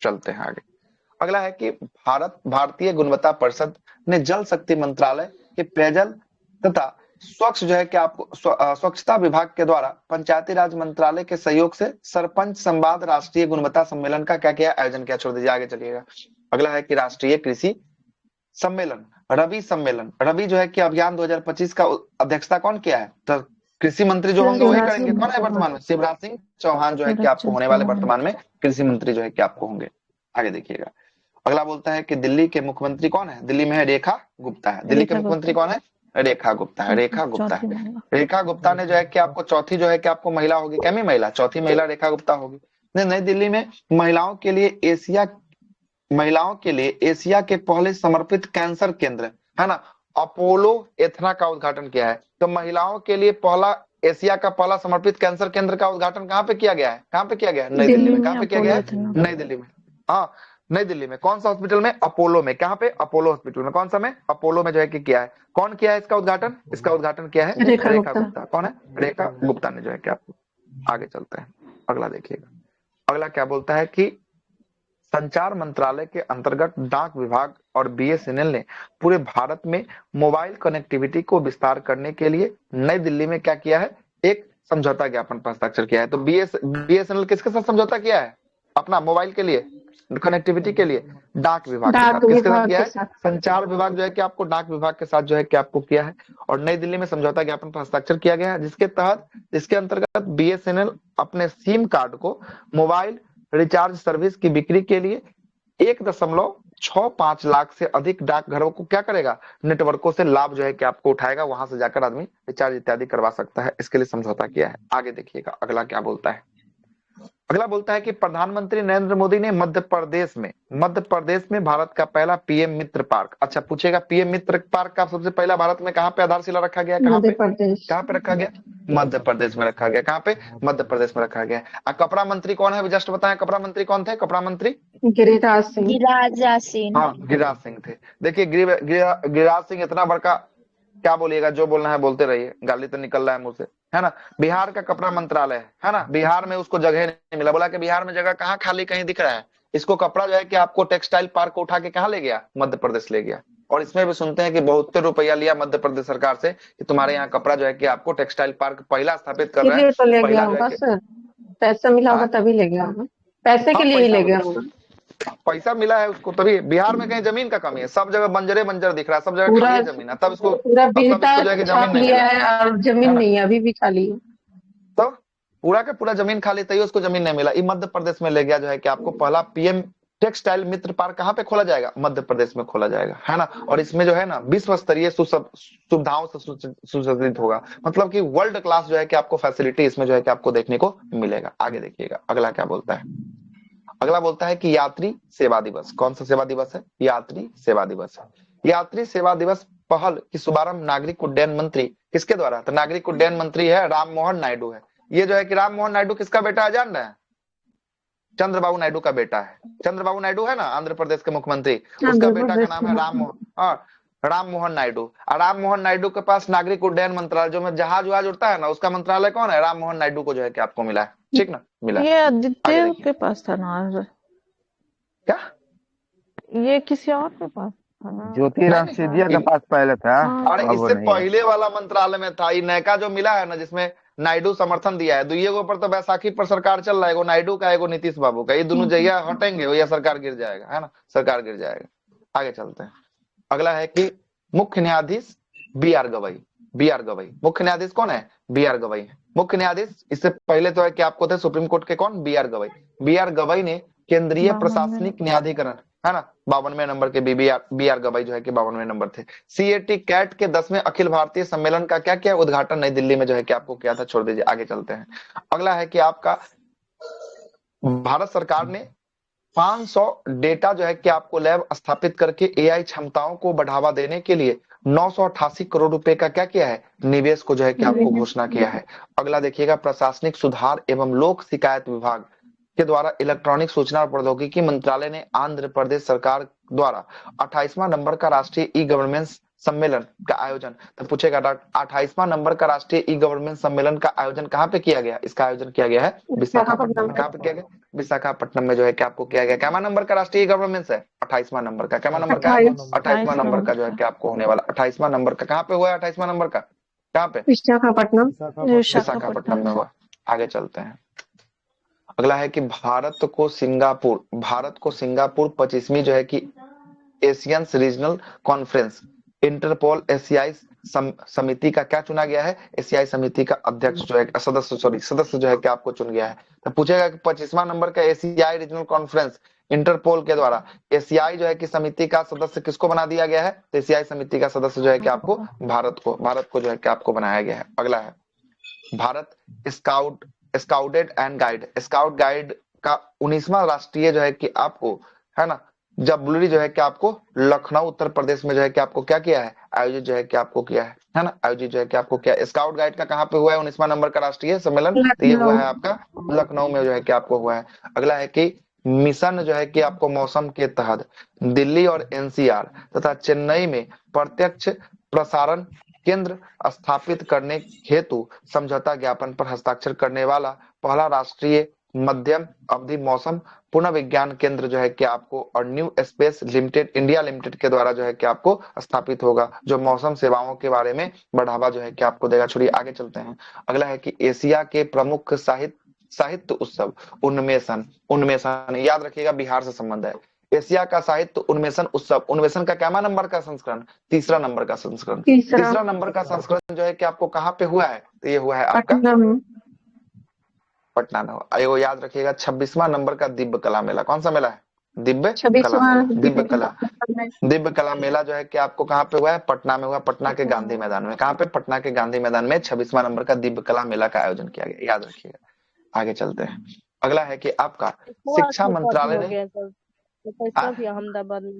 चलते हैं आगे। अगला है कि भारतीय गुणवत्ता परिषद ने जल शक्ति मंत्रालय के पेयजल तथा स्वच्छ जो है कि आपको स्वच्छता विभाग के द्वारा पंचायती राज मंत्रालय के सहयोग से सरपंच संवाद राष्ट्रीय गुणवत्ता सम्मेलन का क्या किया? आयोजन किया। छोड़ दीजिए, आगे चलिएगा। अगला है कि राष्ट्रीय कृषि सम्मेलन रवि जो है कि अभियान 2025 का अध्यक्षता कौन किया है? तो कृषि मंत्री जो होंगे वही करेंगे। कौन है वर्तमान में? शिवराज सिंह चौहान जो है कि आपको होने वाले वर्तमान में कृषि मंत्री जो है कि आपको होंगे। आगे देखिएगा अगला बोलता है कि दिल्ली के मुख्यमंत्री कौन है? दिल्ली में है रेखा गुप्ता है। दिल्ली के मुख्यमंत्री कौन है? रेखा गुप्ता ने जो है कि आपको चौथी जो है कि आपको महिला होगी। क्या महिला? चौथी महिला रेखा गुप्ता होगी। नई दिल्ली में महिलाओं के लिए एशिया के पहले समर्पित कैंसर केंद्र, है ना, अपोलो एथना का उद्घाटन किया है। तो महिलाओं के लिए एशिया का पहला समर्पित कैंसर केंद्र का उद्घाटन कहाँ पे किया गया है? नई दिल्ली में। कहाँ पे किया गया है? नई दिल्ली में। हाँ, नई दिल्ली में। कौन सा हॉस्पिटल में? अपोलो में। कहाँ पे? अपोलो हॉस्पिटल में। कौन सा में? अपोलो में जो है कि किया है। कौन किया है इसका उद्घाटन? इसका उद्घाटन किया है रेखा गुप्ता। कौन है? रेखा गुप्ता ने जो है कि आपको। आगे चलते हैं, अगला देखिएगा। अगला क्या बोलता है कि संचार मंत्रालय के अंतर्गत डाक विभाग और बीएसएनएल ने पूरे भारत में मोबाइल कनेक्टिविटी को विस्तार करने के लिए नई दिल्ली में क्या किया है? एक समझौता ज्ञापन पर हस्ताक्षर किया है। तो बीएसएनएल किसके साथ समझौता किया है? अपना मोबाइल के लिए कनेक्टिविटी के लिए डाक विभाग के साथ। किसके साथ किया है? संचार विभाग जो है कि आपको डाक विभाग के साथ जो है कि आपको किया है। और नई दिल्ली में समझौता ज्ञापन पर हस्ताक्षर किया गया है, जिसके अंतर्गत बीएसएनएल अपने सिम कार्ड को मोबाइल रिचार्ज सर्विस की बिक्री के लिए 1.65 लाख से अधिक डाकघरों को क्या करेगा? नेटवर्कों से लाभ जो है कि आपको उठाएगा, वहां से जाकर आदमी रिचार्ज इत्यादि करवा सकता है। इसके लिए समझौता किया है। आगे देखिएगा अगला क्या बोलता है। अगला बोलता है कि प्रधानमंत्री नरेंद्र मोदी ने मध्य प्रदेश में भारत का पहला पीएम मित्र पार्क। अच्छा, पूछेगा पीएम मित्र पार्क का सबसे पहला भारत में कहाँ पे आधारशिला रखा गया? कहाँ पे रखा गया? मध्य प्रदेश में रखा गया। कहाँ पे? मध्य प्रदेश में रखा गया। कपड़ा मंत्री कौन है? जस्ट बताएं, कपड़ा मंत्री कौन थे? कपड़ा मंत्री गिरिराज सिंह। हाँ, गिरिराज सिंह थे। देखिए गिरिराज सिंह इतना बड़का, क्या बोलिएगा, जो बोलना है बोलते रहिए, गाली तो निकल रहा है मुंह से, है ना। बिहार का कपड़ा मंत्रालय है ना, बिहार में उसको जगह नहीं मिला। बोला कि बिहार में जगह कहाँ खाली कहीं दिख रहा है। इसको कपड़ा जो है कि आपको टेक्सटाइल पार्क को उठा के कहाँ ले गया? मध्य प्रदेश ले गया। और इसमें भी सुनते हैं कि 72 रुपया लिया मध्य प्रदेश सरकार से कि तुम्हारे यहाँ कपड़ा जो है कि आपको टेक्सटाइल पार्क पहला स्थापित कर रहा है। तो ले गया होगा सर, पैसा मिला होगा तभी ले गया होगा। पैसे के लिए ही ले गया होगा। पैसा मिला है उसको तभी। बिहार में कहीं जमीन का कमी है, सब जगह बंजर दिख रहा है, सब जगह खाली जमीन है। तब इसको पूरा जमीन लिया है और जमीन नहीं है, अभी भी खाली है। तो पूरा का पूरा जमीन खाली, तभी उसको जमीन नहीं मिला। मध्य प्रदेश में ले गया जो है कि आपको पहला पीएम टेक्सटाइल मित्र पार्क कहाँ पे खोला जाएगा? मध्य प्रदेश में खोला जाएगा, है ना। और इसमें जो है ना विश्व स्तरीय सुविधाओं से सुसज्जित होगा। मतलब कि वर्ल्ड क्लास जो है कि आपको फैसिलिटी इसमें जो है कि आपको देखने को मिलेगा। आगे देखिएगा अगला क्या बोलता है। अगला बोलता है कि यात्री सेवा दिवस। कौन सा सेवा दिवस है? यात्री सेवा दिवस है। यात्री सेवा दिवस पहल की शुभारंभ नागरिक उड्डयन मंत्री किसके द्वारा? तो नागरिक उड्डयन मंत्री है राम मोहन नायडू है। ये जो है कि राम मोहन नायडू किसका बेटा है जान रहे हैं? चंद्रबाबू नायडू का बेटा है। चंद्रबाबू नायडू है ना आंध्र प्रदेश के मुख्यमंत्री, उसका बेटा का नाम है राम मोहन नायडू। और राम मोहन नायडू के पास नागरिक उड्डयन मंत्रालय जो में जहाज वहाज उड़ता है ना, उसका मंत्रालय कौन है? राम मोहन नायडू को जो है कि आपको मिला है। ठीक ना, मिला है। ये आगे आदित्य देखिए के पास था ना, क्या ये किसी और के पास था ना? ज्योतिराम सिंधिया के पास पहले था। हाँ, अरे अब वो इससे नहीं है। पहले वाला मंत्रालय में था। ये नयका जो मिला है ना, जिसमें नायडू समर्थन दिया है, दुइये के ऊपर तो बैसाखी पर सरकार चल रहा है, एगो नायडू का एगो नीतीश बाबू का। ये दोनों जगह हटेंगे या सरकार गिर जाएगा, है ना, सरकार गिर जाएगा। आगे चलते हैं। अगला है कि मुख्य न्यायाधीश B R Gavai. B R Gavai मुख्य न्यायाधीश कौन है? बी आर गवई है मुख्य न्यायाधीश। इससे पहले तो है कि आपको थे सुप्रीम कोर्ट के कौन? B R Gavai. B R Gavai ने केंद्रीय प्रशासनिक न्यायाधिकरण, है ना, 52वें नंबर के बी आर गवई जो है कि 52वें नंबर थे। सीएटी कैट के 10वें अखिल भारतीय सम्मेलन का क्या किया? उद्घाटन नई दिल्ली में जो है कि आपको किया था। छोड़ दीजिए, आगे चलते हैं। अगला है कि आपका भारत सरकार ने 500 डेटा जो है कि आपको लैब स्थापित करके एआई क्षमताओं को बढ़ावा देने के लिए 988 करोड़ रुपए का क्या किया है? निवेश को जो है कि आपको घोषणा किया है। अगला देखिएगा, प्रशासनिक सुधार एवं लोक शिकायत विभाग के द्वारा इलेक्ट्रॉनिक सूचना और प्रौद्योगिकी मंत्रालय ने आंध्र प्रदेश सरकार द्वारा 28वां नंबर का राष्ट्रीय ई गवर्नेंस सम्मेलन का आयोजन। तो पूछेगा 28वां नंबर का राष्ट्रीय ई गवर्नेंस सम्मेलन का आयोजन कहाँ पे किया गया? इसका आयोजन किया गया है विशाखापट्टनम में। कहाँ पे किया गया? विशाखापट्टनम में जो है कि आपको किया गया। क्या नंबर का राष्ट्रीय ई गवर्नेंस है? 28वां नंबर का। क्या नंबर का? 28वां नंबर का जो है कि आपको होने वाला 28वां नंबर का। कहाँ पे हुआ है 28वां नंबर का? कहाँ पे? विशाखापट्टनम। विशाखापट्टनम में हुआ। आगे चलते हैं। अगला है कि भारत को सिंगापुर 25वीं जो है कि एशियन रीजनल कॉन्फ्रेंस इंटरपोल एशियाई समिति का क्या चुना गया है? एशियाई समिति का अध्यक्ष जो है सदस्य जो है कि आपको चुन गया है। तो पूछेगा कि 25वां नंबर का एशियाई रीजनल कॉन्फ्रेंस इंटरपोल के द्वारा एशियाई जो है कि समिति का सदस्य किसको बना दिया गया है? तो एशियाई समिति का सदस्य जो है कि आपको भारत को जो है कि आपको बनाया गया है। अगला है भारत स्काउट गाइड का 19वां राष्ट्रीय जो है कि आपको, है ना, जबलरी जो है कि आपको लखनऊ उत्तर प्रदेश में जो है कि आपको क्या किया है? आयोजित जो है कि आपको किया है ना, आयोजित जो है कि आपको किया। स्काउट गाइड का कहाँ पे हुआ है 19वां नंबर का राष्ट्रीय सम्मेलन? तो ये हुआ है आपका लखनऊ में जो है कि आपको हुआ है। अगला है कि मिशन जो है कि आपको मौसम के तहत दिल्ली और एनसीआर तथा चेन्नई में प्रत्यक्ष प्रसारण केंद्र स्थापित करने हेतु समझौता ज्ञापन पर हस्ताक्षर करने वाला पहला राष्ट्रीय मध्यम अवधि मौसम पुनर्विज्ञान केंद्र जो है कि आपको और new space limited India limited के द्वारा जो है कि आपको स्थापित होगा, जो मौसम सेवाओं के बारे में बढ़ावा जो है कि आपको देगा। छोड़िए, आगे चलते हैं। अगला है कि एशिया के प्रमुख साहित्य उत्सव उन्मेषण याद रखिएगा, बिहार से संबंध है। एशिया का साहित्य उन्मेषण का क्या नंबर का संस्करण? तीसरा नंबर का संस्करण। तीसरा नंबर का संस्करण जो है कि आपको कहाँ पे हुआ है? तो ये हुआ है आपका पटना में। एगो याद रखिएगा, 26वां नंबर का दिव्य कला मेला। कौन सा मेला है? दिव्य कला मेला जो है कि आपको कहाँ पे हुआ है? पटना में हुआ, पटना के गांधी मैदान में। कहाँ पे? पटना के गांधी मैदान में 26वां नंबर का दिव्य कला मेला का आयोजन किया गया, याद रखिएगा। आगे चलते हैं। अगला है कि आपका शिक्षा मंत्रालय ने अहमदाबाद में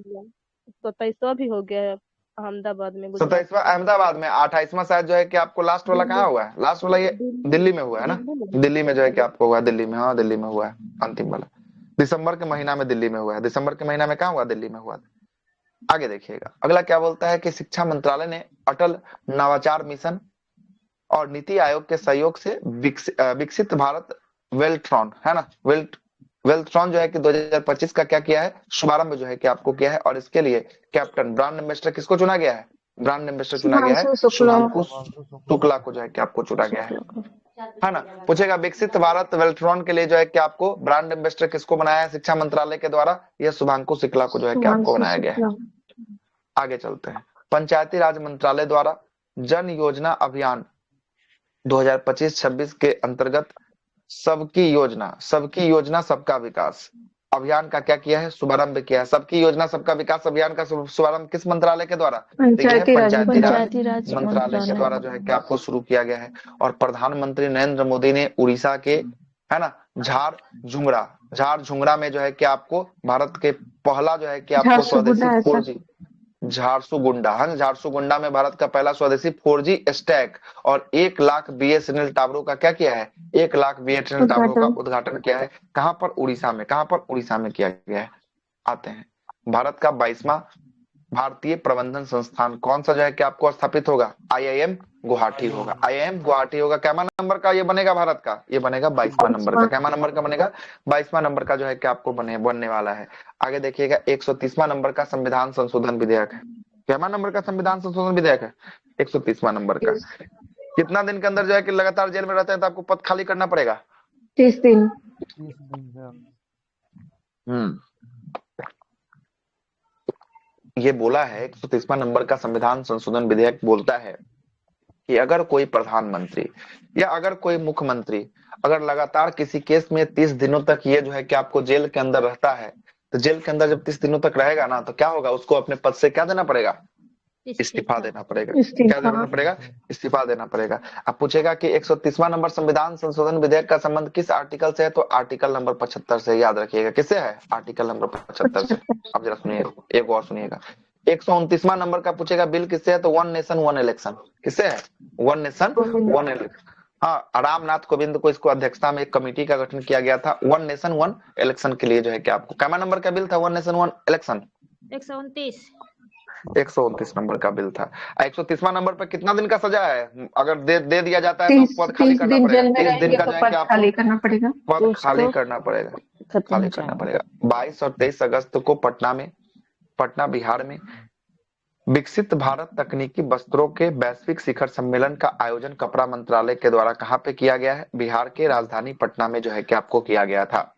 27वां भी हो गया है अहमदाबाद में। 27वां अहमदाबाद में। 28वां शायद जो है कि आपको लास्ट वाला कहाँ हुआ है? लास्ट वाला ये दिल्ली में हुआ है ना, दिल्ली में जो है कि आपको हुआ, दिल्ली में। हाँ, दिल्ली में हुआ है अंतिम वाला। दिसंबर के महीना में दिल्ली में हुआ है। दिसंबर के महीना में कहाँ हुआ? दिल्ली में हुआ। आगे देखिएगा, अगला क्या बोलता है कि शिक्षा मंत्रालय ने अटल नवाचार मिशन और नीति आयोग के सहयोग से विकसित भारत वेल्ट्रॉन, है ना, वेल्ट्रॉन जो है कि 2025 का क्या किया है? शुभारंभ जो है कि आपको किया है। और इसके लिए कैप्टन ब्रांड एम्बेसडर किसको चुना गया है? ब्रांड एम्बेसडर चुना गया है शुभांशु शुक्ला को जो है कि आपको चुना गया है ना। पूछेगा विकसित भारत वेल्ट्रॉन के लिए जो है कि आपको ब्रांड एम्बेसडर किसको बनाया है शिक्षा मंत्रालय के द्वारा? यह शुभांशु शुक्ला को जो है कि आपको बनाया गया है। आगे चलते हैं। पंचायती राज मंत्रालय द्वारा जन योजना अभियान 2025-26 के अंतर्गत सबकी योजना सबका विकास अभियान का क्या किया है? शुभारंभ किया है। सबकी योजना सबका विकास अभियान का शुभारंभ किस मंत्रालय के द्वारा? पंचायती राज मंत्रालय के द्वारा जो है कि आपको शुरू किया गया है। और प्रधानमंत्री नरेंद्र मोदी ने उड़ीसा के, है ना, झारझुंगड़ा। झारझुंगड़ा में जो है कि आपको भारत के पहला जो है कि आपको स्वदेशी 4G झारसुगुंडा, हाँ, झारसुगुंडा में भारत का पहला स्वदेशी 4G स्टैक और 1 लाख BSNL टावरों का क्या किया है, 1 लाख BSNL टावरों का उद्घाटन किया है। कहां पर? उड़ीसा में। कहां पर? उड़ीसा में किया गया है। आते हैं, भारत का 22वां भारतीय प्रबंधन संस्थान कौन सा जो है कि आपको स्थापित होगा? IIM गुवाहाटी होगा। IIM गुवाहाटी होगा। कैमा नंबर का ये बनेगा भारत का? ये बनेगा 22वां नंबर का। कैमा नंबर का बनेगा? 22वां नंबर का जो है कि आपको बनने वाला है। आगे देखिएगा, 130वां नंबर का संविधान संशोधन विधेयक है। कैमा नंबर का संविधान संशोधन विधेयक है? 130वां नंबर का। कितना दिन के अंदर जो है कि लगातार जेल में रहते हैं तो आपको पद खाली करना पड़ेगा? 30 दिन। ये बोला है 130वां नंबर का संविधान संशोधन विधेयक बोलता है कि अगर कोई प्रधानमंत्री या अगर कोई मुख्यमंत्री अगर लगातार किसी केस में 30 दिनों तक ये जो है कि आपको जेल के अंदर रहता है, तो जेल के अंदर जब 30 दिनों तक रहेगा ना, तो क्या होगा? उसको अपने पद से क्या देना पड़ेगा? इस्तीफा देना पड़ेगा। क्या देना पड़ेगा? इस्तीफा देना पड़ेगा। अब पूछेगा कि 130वां नंबर संविधान संशोधन विधेयक का संबंध किस आर्टिकल से है? तो आर्टिकल नंबर 75 से। याद रखिएगा किससे है? आर्टिकल नंबर 75 से। अब जरा सुनिएगा, एक और सुनिएगा। 129वां नंबर का पूछेगा बिल किससे है? तो 1 नेशन 1 इलेक्शन। किससे है? 1 नेशन 1 इलेक्शन। हाँ, रामनाथ कोविंद को इसको अध्यक्षता में एक कमेटी का गठन किया गया था 1 नेशन 1 इलेक्शन के लिए जो है कि आपको। कैमा नंबर का बिल था 1 नेशन 1 इलेक्शन? 129 नंबर का बिल था। 130वां नंबर पे कितना दिन का सजा है? अगर दे दिया जाता है तो पद खाली करना पड़ेगा। 30 दिन का जो है कि आपको खाली करना पड़ेगा। पद खाली करना पड़ेगा। खाली करना पड़ेगा। 22 और 23 अगस्त को पटना बिहार में विकसित भारत तकनीकी वस्त्रों के वैश्विक शिखर सम्मेलन का आयोजन कपड़ा मंत्रालय के द्वारा कहां पे किया गया है? बिहार के राजधानी पटना में जो है कि आपको किया गया था।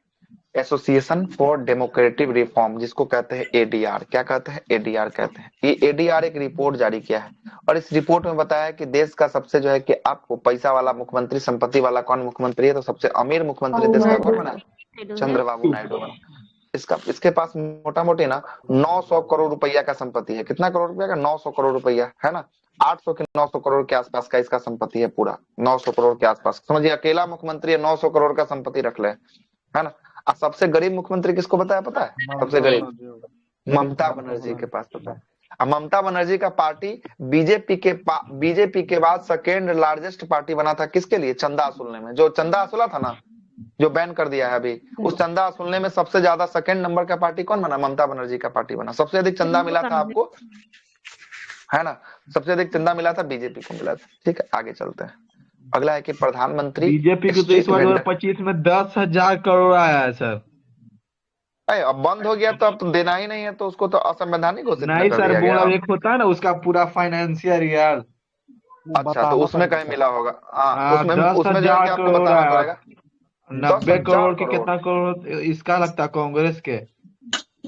एसोसिएशन फॉर डेमोक्रेटिक रिफॉर्म, जिसको कहते हैं ADR। क्या कहते हैं? ADR कहते हैं। ये ADR एक रिपोर्ट जारी किया है और इस रिपोर्ट में बताया है कि देश का सबसे जो है कि आपको पैसा वाला मुख्यमंत्री, संपत्ति वाला कौन मुख्यमंत्री है? तो सबसे अमीर मुख्यमंत्री देश का कौन बना? चंद्रबाबू नायडू बना। इसके पास मोटा मोटी ना 900 करोड़ रुपया का संपत्ति है। कितना करोड़ रुपया का? 900 करोड़ रुपया है ना। 800 के 900 करोड़ के आसपास का इसका संपत्ति है पूरा। 900 करोड़ के आसपास समझिए, अकेला मुख्यमंत्री है 900 करोड़ का संपत्ति रख ले, है ना। सबसे गरीब मुख्यमंत्री किसको बताया पता है? सबसे गरीब ममता बनर्जी के पास पता है। अब ममता बनर्जी का पार्टी बीजेपी के बाद सेकेंड लार्जेस्ट पार्टी बना था। किसके लिए? चंदा वसूलने में। जो चंदा वसूला था ना, जो बैन कर दिया है अभी, उस चंदा वसूलने में सबसे ज्यादा सेकेंड नंबर का पार्टी कौन बना? ममता बनर्जी का पार्टी बना। सबसे अधिक चंदा मिला था आपको, है ना। सबसे अधिक चंदा मिला था बीजेपी को मिला था। ठीक है, आगे चलते हैं। अगला है कि प्रधानमंत्री बीजेपी को तो इस बार 2025 में 10,000 करोड़ आया है सर। अब बंद हो गया तो अब तो देना ही नहीं है, तो उसको तो असंवैधानिक घोषित नहीं कर सर, दिया गया। बोला एक होता है ना उसका पूरा फाइनेंशियल ईयर। अच्छा, तो उसमें कहीं मिला होगा। उसमें जो है कि आपको करोड़ बताना पड़ेगा। 90 करोड़ के कितना करोड़ इसका लगता है? कांग्रेस के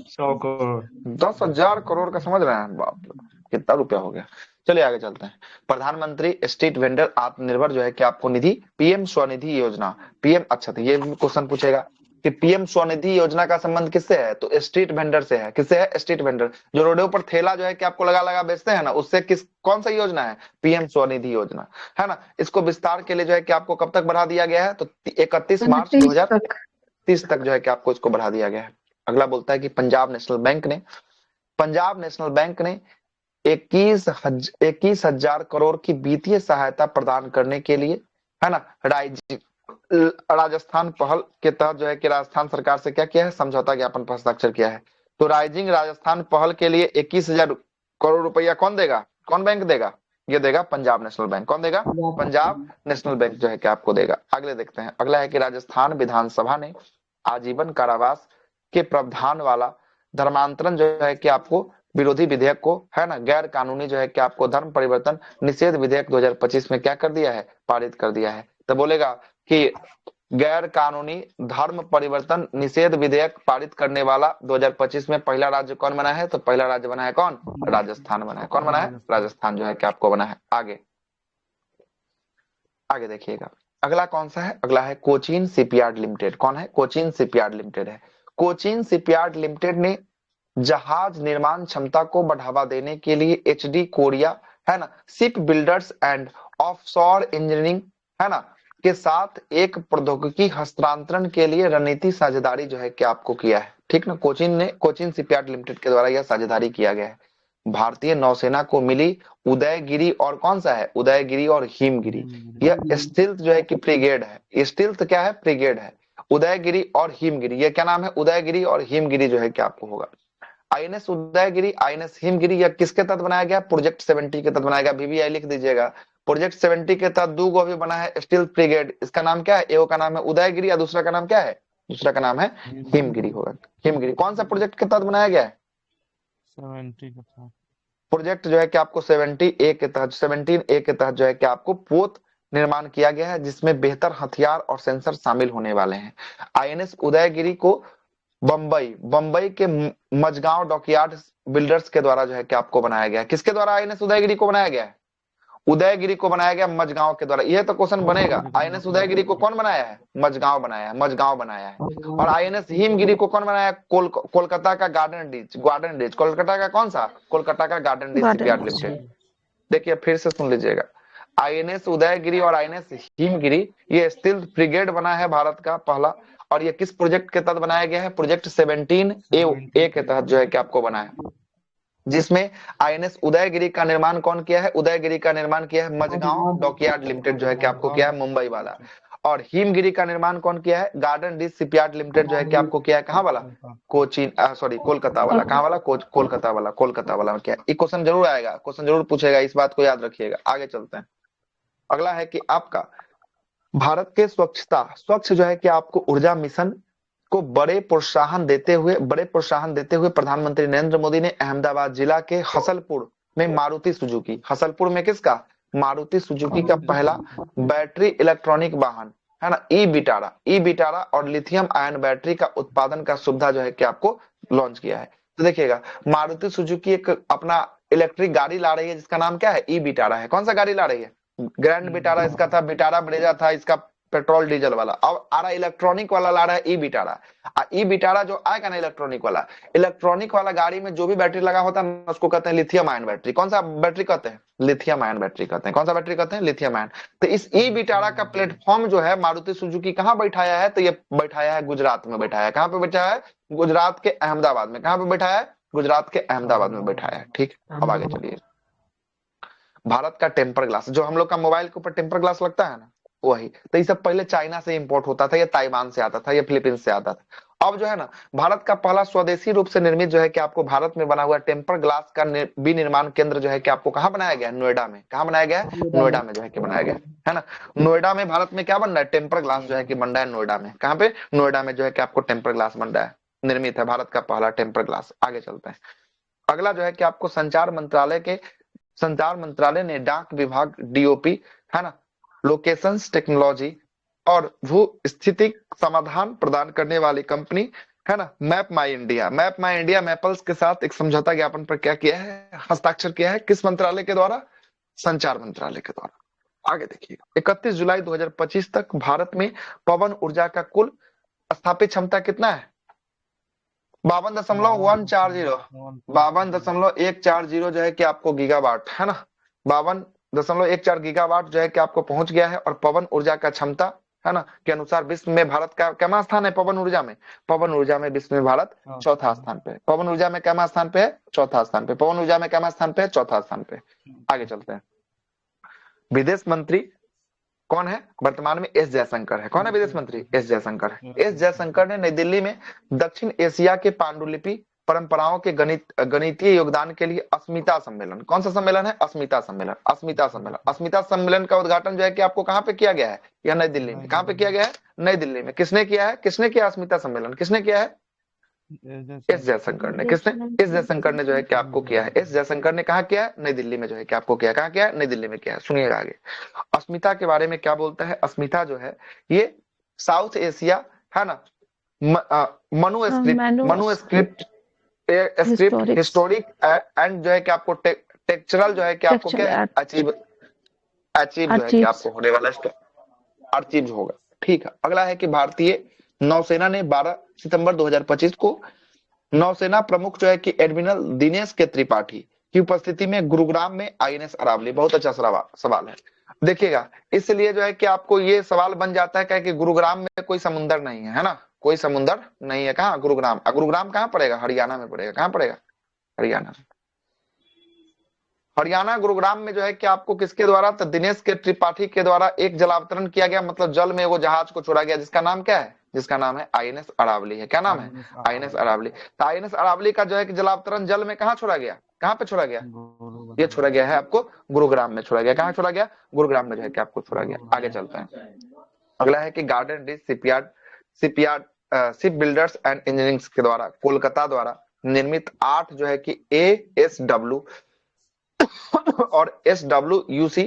100 करोड़। 10,000 करोड़ का समझ रहे हैं? बाप रे, कितना रुपया हो गया। चलिए आगे चलते हैं। प्रधानमंत्री स्ट्रीट वेंडर आत्मनिर्भर जो है कि आपको निधि, PM स्वनिधि योजना। PM, अच्छा, तो ये क्वेश्चन पूछेगा कि PM स्वनिधि योजना का संबंध किससे है? तो स्ट्रीट वेंडर से है। किससे है? स्ट्रीट वेंडर, जो रोडों पर ठेला जो है कि आपको लगा बेचते हैं ना, उससे कौन सा योजना है? PM स्वनिधि योजना, है ना। इसको विस्तार के लिए जो है कि आपको कब तक बढ़ा दिया गया है? तो 31 मार्च 2030 तक जो है कि आपको इसको बढ़ा दिया गया है। अगला बोलता है कि पंजाब नेशनल बैंक ने 21,000 करोड़ की वित्तीय सहायता प्रदान करने के लिए, है ना, राजस्थान पहल के तहत जो है कि राजस्थान सरकार से क्या किया है? समझौता ज्ञापन पर हस्ताक्षर किया है। तो राइजिंग राजस्थान पहल के लिए 21,000 करोड़ रुपया कौन देगा? कौन बैंक देगा? ये देगा पंजाब नेशनल बैंक। कौन देगा? पंजाब नेशनल बैंक जो है कि आपको देगा। अगले देखते हैं। अगला है कि राजस्थान विधानसभा ने आजीवन कारावास के प्रावधान वाला धर्मांतरण जो है कि आपको विरोधी विधेयक को, है ना, गैर कानूनी जो है कि आपको धर्म परिवर्तन निषेध विधेयक 2025 में क्या कर दिया है? पारित कर दिया है। तो बोलेगा कि गैर कानूनी धर्म परिवर्तन निषेध विधेयक पारित करने वाला 2025 में पहला राज्य कौन बना है? तो पहला राज्य बना है कौन? राजस्थान बना है। कौन बना है? राजस्थान जो है कि आपको बना है। आगे देखिएगा, अगला कौन सा है? अगला है कोचीन शिपयार्ड लिमिटेड। कौन है? कोचीन शिपयार्ड लिमिटेड है। कोचीन शिपयार्ड लिमिटेड ने जहाज निर्माण क्षमता को बढ़ावा देने के लिए HD कोरिया, है ना, ship builders and offshore engineering, है ना, के साथ एक प्रौद्योगिकी हस्तांतरण के लिए रणनीति साझेदारी जो है कि आपको किया है, ठीक ना। कोचिन शिपयार्ड लिमिटेड के द्वारा यह साझेदारी किया गया है। भारतीय नौसेना को मिली उदयगिरी और कौन सा है, उदयगिरी और हिमगिरी। यह स्टील्थ जो है कि फ्रिगेड है, स्टील्थ क्या है, फ्रिगेड है। उदयगिरी और हिमगिरी, ये क्या नाम है, उदयगिरी और हिमगिरी जो है कि आपको होगा। आईएनएस उदयगिरी, आईएनएस हिमगिरी, यह किसके तहत बनाया गया, प्रोजेक्ट 70 के तहत बनाया गया। VVI लिख दीजिएगा। प्रोजेक्ट 70 के तहत दो गो भी बना है स्टील फ्रिगेड। इसका नाम क्या है, एक का नाम है उदयगिरी और दूसरा का नाम क्या है, दूसरा का नाम है हिमगिरी होगा। हिमगिरी कौन सा प्रोजेक्ट के तहत बनाया गया है, 70 के साथ प्रोजेक्ट जो है कि आपको 17A के तहत जो है कि आपको पोत निर्माण किया गया है, जिसमें बेहतर हथियार और सेंसर शामिल होने वाले हैं। आईएनएस उदयगिरी को बंबई के मझगांव डॉकयार्ड बिल्डर्स के द्वारा जो है कि आपको बनाया गया है। किसके द्वारा आईएनएस उदयगिरी को बनाया गया है, उदयगिरी को बनाया गया मझगांव के द्वारा। यह तो क्वेश्चन बनेगा, आईएनएस उदयगिरी को कौन बनाया है, मझगांव बनाया है, मझगांव बनाया है। और आईएनएस हिमगिरी को कौन बनाया है, कोलकाता का गार्डन रीच, कोलकाता का कौन सा, कोलकाता का गार्डन रीच शिपयार्ड लिमिटेड। देखिए फिर से सुन लीजिएगा, आईएनएस उदयगिरी और आईएनएस हिमगिरी ये स्टील फ्रिगेड बना है भारत का पहला, और ये किस प्रोजेक्ट के तहत बनाया गया है, प्रोजेक्ट 17A के तहत जो है कि आपको बना है, जिसमें आईएनएस उदयगिरी का निर्माण कौन किया है, उदयगिरी का निर्माण किया है मझगांव डॉकयार्ड लिमिटेड जो है कि आपको किया है, मुंबई वाला। और हिमगिरी का निर्माण कौन किया है, गार्डन रीच शिपयार्ड लिमिटेड जो है कि आपको किया है, कहाँ वाला, कोलकाता वाला। कहाँ वाला, कोलकाता वाला क्या है। ये क्वेश्चन जरूर आएगा, क्वेश्चन जरूर पूछेगा, इस बात को याद रखिएगा। आगे चलते हैं। अगला है कि आपका भारत के स्वच्छ जो है कि आपको ऊर्जा मिशन को बड़े प्रोत्साहन देते हुए प्रधानमंत्री नरेंद्र मोदी ने अहमदाबाद जिला के हसलपुर में मारुति सुजुकी का पहला बैटरी इलेक्ट्रॉनिक वाहन है ना, ई बिटारा और लिथियम आयन बैटरी का उत्पादन का सुविधा जो है कि आपको लॉन्च किया है। तो देखिएगा, मारुति सुजुकी एक अपना इलेक्ट्रिक गाड़ी ला रही है जिसका नाम क्या है, ई बिटारा है। कौन सा गाड़ी ला रही है, ग्रैंड बिटारा इसका था, बिटारा ब्रेजा था इसका पेट्रोल डीजल वाला। अब आ रहा इलेक्ट्रॉनिक वाला ला रहा है ई बिटारा जो आएगा ना इलेक्ट्रॉनिक वाला गाड़ी में जो भी बैटरी लगा होता है उसको कहते हैं लिथियम आयन बैटरी। कौन सा बैटरी कहते हैं, लिथियम आयन बैटरी कहते हैं। कौन सा बैटरी कहते हैं, लिथियम आयन। तो इस ई बिटारा का प्लेटफॉर्म जो है मारुति सुजुकी कहाँ बैठाया है, तो ये बैठाया है गुजरात में बैठाया है। कहाँ पे बैठाया है, गुजरात के अहमदाबाद में। कहाँ पे बैठाया है, गुजरात के अहमदाबाद में बैठाया है। ठीक, अब आगे चलिए। भारत का टेम्पर ग्लास, जो हम लोग का मोबाइल के ऊपर टेम्पर ग्लास लगता है ना, वही। तो ये सब पहले चाइना से इंपोर्ट होता था, या ताइवान से आता था, या फिलीपींस से आता था। अब जो है ना, भारत का पहला स्वदेशी रूप से निर्मित जो है कि आपको भारत में बना हुआ टेम्पर ग्लास का विनिर्माण केंद्र जो है कि आपको कहाँ बनाया गया है, नोएडा में। कहाँ बनाया गया है, नोएडा में जो है कि बनाया गया है ना। नोएडा में भारत में क्या बन रहा है, टेम्पर ग्लास जो है कि बन रहा है नोएडा में। कहाँ पे, नोएडा में जो है कि आपको टेम्पर ग्लास बन रहा है, निर्मित है भारत का पहला टेम्पर ग्लास। आगे चलते हैं। अगला जो है कि आपको संचार मंत्रालय ने डाक विभाग DOP है ना, लोकेशंस टेक्नोलॉजी और भू स्थितिक समाधान प्रदान करने वाली कंपनी है ना, मैप माई इंडिया मैपल्स के साथ एक समझौता ज्ञापन पर क्या किया है, हस्ताक्षर किया है। किस मंत्रालय के द्वारा, संचार मंत्रालय के द्वारा। आगे देखिएगा, 31 जुलाई 2025 तक भारत में पवन ऊर्जा का कुल स्थापित क्षमता कितना है, 52.140 जो है कि आपको गीगावाट है ना, 52.14 गीगावाट जो है कि आपको पहुंच गया है। और पवन ऊर्जा का क्षमता है ना के अनुसार विश्व में भारत का क्या स्थान है, पवन ऊर्जा में विश्व में भारत चौथा स्थान पे। पवन ऊर्जा में क्या स्थान पे है, चौथा स्थान पे। पवन ऊर्जा में क्या स्थान पे है, चौथा स्थान पे। आगे चलते हैं। विदेश मंत्री कौन है वर्तमान में, एस जयशंकर है। कौन है विदेश मंत्री, एस जयशंकर है। एस जयशंकर ने नई दिल्ली में दक्षिण एशिया के पांडुलिपि परंपराओं के गणितीय योगदान के लिए अस्मिता सम्मेलन, कौन सा सम्मेलन है, अस्मिता सम्मेलन का उद्घाटन जो है कि आपको कहाँ पे किया गया है, यह नई दिल्ली में। कहाँ पे किया गया है, नई दिल्ली में। किसने किया है, अस्मिता सम्मेलन किसने किया है, एस जयशंकर ने। किसने, एस जयशंकर ने जो है कि आपको किया है। एस जयशंकर ने कहा किया है, नई दिल्ली में जो है कि आपको किया। कहाँ किया है, नई दिल्ली में किया है। सुनिएगा आगे, अस्मिता के बारे में क्या बोलता है। अस्मिता जो है ये साउथ एशिया है ना, मनुस्क्रिप्ट हिस्टोरिक एंड जो है कि आपको टेक्चरल जो है कि आपको क्या अचीव जो है कि आपको होने वाला अचीव होगा। ठीक है, अगला है कि भारतीय नौसेना ने 12 सितंबर 2025 को नौसेना प्रमुख जो है कि एडमिरल दिनेश के त्रिपाठी की उपस्थिति में गुरुग्राम में आईएनएस अरावली? बहुत अच्छा सवाल है। देखिएगा, इसलिए जो है कि आपको ये सवाल बन जाता है क्या कि गुरुग्राम में कोई समुंदर नहीं है ना, कोई समुंदर नहीं है। कहाँ? गुरुग्राम। गुरुग्राम कहाँ पड़ेगा? हरियाणा में पड़ेगा। कहाँ पड़ेगा? हरियाणा। हरियाणा गुरुग्राम में जो है कि आपको किसके द्वारा? तो दिनेश के त्रिपाठी के द्वारा एक जलावतरण किया गया, मतलब जल में वो जहाज को छोड़ा गया, जिसका नाम क्या है? जिसका नाम है आईएनएस अरावली है। क्या नाम है? आईएनएस अरावली। तो आईएनएस अरावली का जो है कि जलावतरण जल में कहाँ छोड़ा गया? कहाँ पे छोड़ा गया? ये छोड़ा गया है आपको गुरुग्राम में छोड़ा गया। कहाँ छोड़ा गया? गुरुग्राम में जो है कि आपको छोड़ा गया। आगे चलते हैं। अगला है कि garden ditch ship builders and engineering के द्वारा कोलकाता द्वारा निर्मित 8 जो है कि ASW और SWUC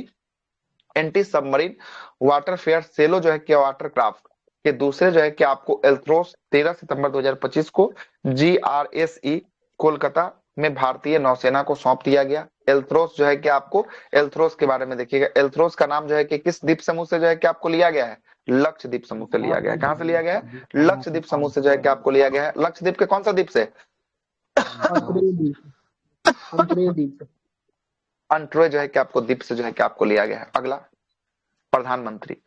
एंटी सबमरीन वाटरफेयर सेलो जो है कि वाटरक्राफ्ट के दूसरे जो है कि आपको एल्थ्रोस 13 सितंबर 2025 को GRSE कोलकाता में भारतीय नौसेना को सौंप दिया गया। एल्थ्रोस जो है कि आपको, एल्थ्रोस के बारे में देखिएगा, एल्थ्रोस का नाम जो है कि किस द्वीप समूह से जो है कि आपको लिया गया है? लक्षद्वीप समूह से लिया गया है। कहां से लिया गया है? लक्षद्वीप समूह से जो है कि आपको लिया गया है। लक्षद्वीप के कौन सा द्वीप से? अंट्रोय जो है कि आपको द्वीप से जो है कि आपको लिया गया है। अगला, प्रधानमंत्री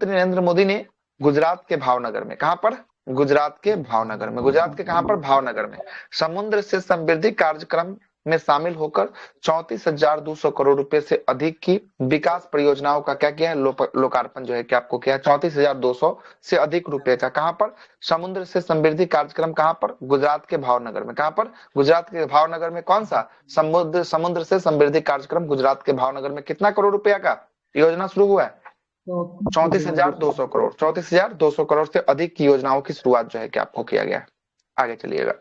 नरेंद्र मोदी ने गुजरात के भावनगर में, कहां पर? गुजरात के भावनगर में। गुजरात के कहां पर? भावनगर में समुद्र से समृद्धि कार्यक्रम में शामिल होकर 34,200 करोड़ रुपए से अधिक की विकास परियोजनाओं का क्या किया है? लोकार्पण जो है कि आपको किया है 34,200 से अधिक रुपए का। कहां पर? समुद्र से समृद्धि कार्यक्रम। कहां पर? गुजरात के भावनगर में। कहां पर? गुजरात के भावनगर में। कौन सा? समुद्र से समृद्धि कार्यक्रम गुजरात के भावनगर में। कितना करोड़ रुपया का योजना शुरू हुआ है? 34,200 करोड़। 34,200 करोड़ से अधिक की योजनाओं की शुरुआत जो है कि आपको किया गया है। आगे चलिएगा।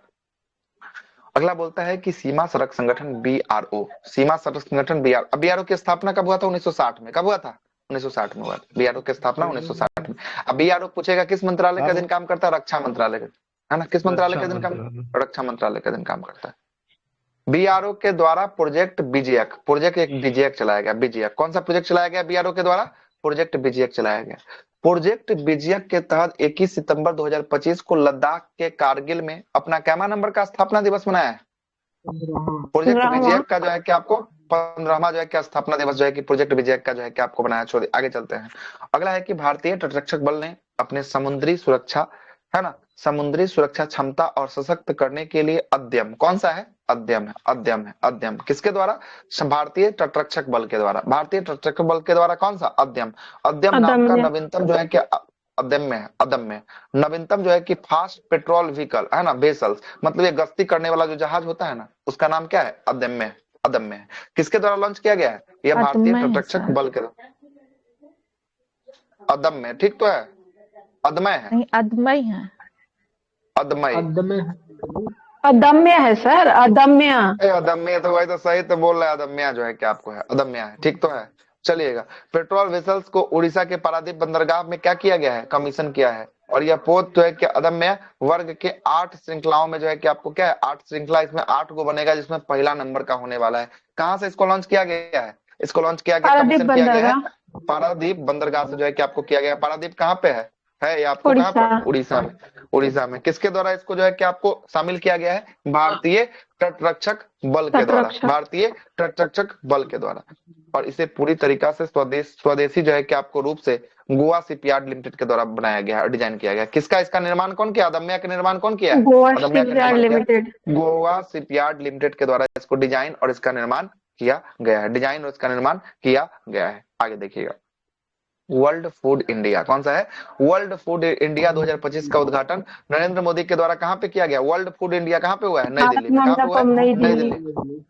अगला बोलता है कि सीमा सड़क संगठन BRO, सीमा सड़क संगठन BRO की स्थापना कब हुआ था? 1960 में। कब हुआ था? 1960 में हुआ था। BRO की स्थापना 1960 में। अब BRO पूछेगा किस मंत्रालय का दिन काम करता है? रक्षा मंत्रालय का, है ना? किस मंत्रालय का दिन काम? रक्षा मंत्रालय का दिन काम करता है। BRO के द्वारा प्रोजेक्ट BGX चलाया गया। BGX कौन सा प्रोजेक्ट चलाया गया? BRO के द्वारा प्रोजेक्ट BGX चलाया गया। प्रोजेक्ट BGX के तहत 21 सितंबर 2025 को लद्दाख के कारगिल में अपना कैमा नंबर का स्थापना दिवस मनाया है? प्रोजेक्ट BGX का जो है कि आपको 15वां जो है कि स्थापना दिवस जो है कि प्रोजेक्ट BGX का जो है कि आपको बनाया। छोड़िए, आगे चलते हैं। अगला है कि भारतीय तटरक्षक बल ने अपने समुद्री सुरक्षा, है ना, समुद्री सुरक्षा क्षमता और सशक्त करने के लिए अद्यम, कौन सा है? अद्यम किसके द्वारा? भारतीय तटरक्षक बल के द्वारा। भारतीय तटरक्षक बल के द्वारा कौन सा? अद्यम नाम का नवीनतम जो है कि अदम्य नवीनतम जो है कि फास्ट पेट्रोल व्हीकल, है ना, वेसल्स, मतलब ये गश्ती करने वाला जो जहाज होता है ना, उसका नाम क्या है? अदम्य। किसके द्वारा लॉन्च किया गया है? यह भारतीय तटरक्षक बल के द्वारा। अदम्य, ठीक तो है? अदम्य है? नहीं, अदम्य है। अदम्य है सर, अदम्य तो वही तो सही तो बोल रहा है। अदम्य जो है कि आपको है, अदम्य है, ठीक तो है। चलिएगा, पेट्रोल वेसल्स को उड़ीसा के पारादीप बंदरगाह में क्या किया गया है? कमीशन किया है। और यह पोत जो है कि अदम्य वर्ग के 8 श्रृंखलाओं में जो है कि आपको क्या है? 8 श्रृंखला, इसमें 8 को बनेगा, जिसमें पहला नंबर का होने वाला है। कहां से इसको लॉन्च किया गया है? इसको लॉन्च किया गया, कमीशन किया गया है पारादीप बंदरगाह से जो है कि आपको किया गया। पारादीप कहाँ पे है ये आपको? कहाँ पर? उड़ीसा में। किसके द्वारा इसको जो है कि आपको शामिल किया गया है? भारतीय तटरक्षक बल के द्वारा। भारतीय तटरक्षक बल के द्वारा। और इसे पूरी तरीका से स्वदेशी जो है कि आपको रूप से गोवा शिपयार्ड लिमिटेड के द्वारा बनाया गया और डिजाइन किया गया। किसका इसका निर्माण कौन किया? अदम्य का निर्माण कौन किया? गोवा शिपयार्ड लिमिटेड के द्वारा इसको डिजाइन और इसका निर्माण किया गया है। आगे देखिएगा, वर्ल्ड फूड इंडिया कौन सा है? वर्ल्ड फूड इंडिया 2025 का उद्घाटन नरेंद्र मोदी के द्वारा कहां पे किया गया? वर्ल्ड फूड इंडिया कहां पे हुआ है? नई दिल्ली में। कहां पे हुआ है? नई Delhi.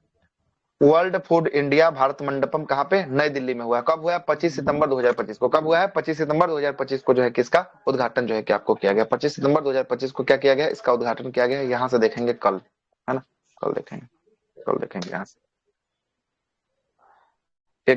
World food India Bharat Mandapam कहां पे? नई दिल्ली में हुआ है। कब हुआ है? 25 सितंबर 2025 को। कब हुआ है? 25 सितंबर 2025 को जो है किसका उद्घाटन जो है कि आपको किया गया। 25 सितंबर 2025 को क्या किया गया? इसका उद्घाटन किया गया। यहाँ से देखेंगे कल, है ना, कल देखेंगे यहाँ से।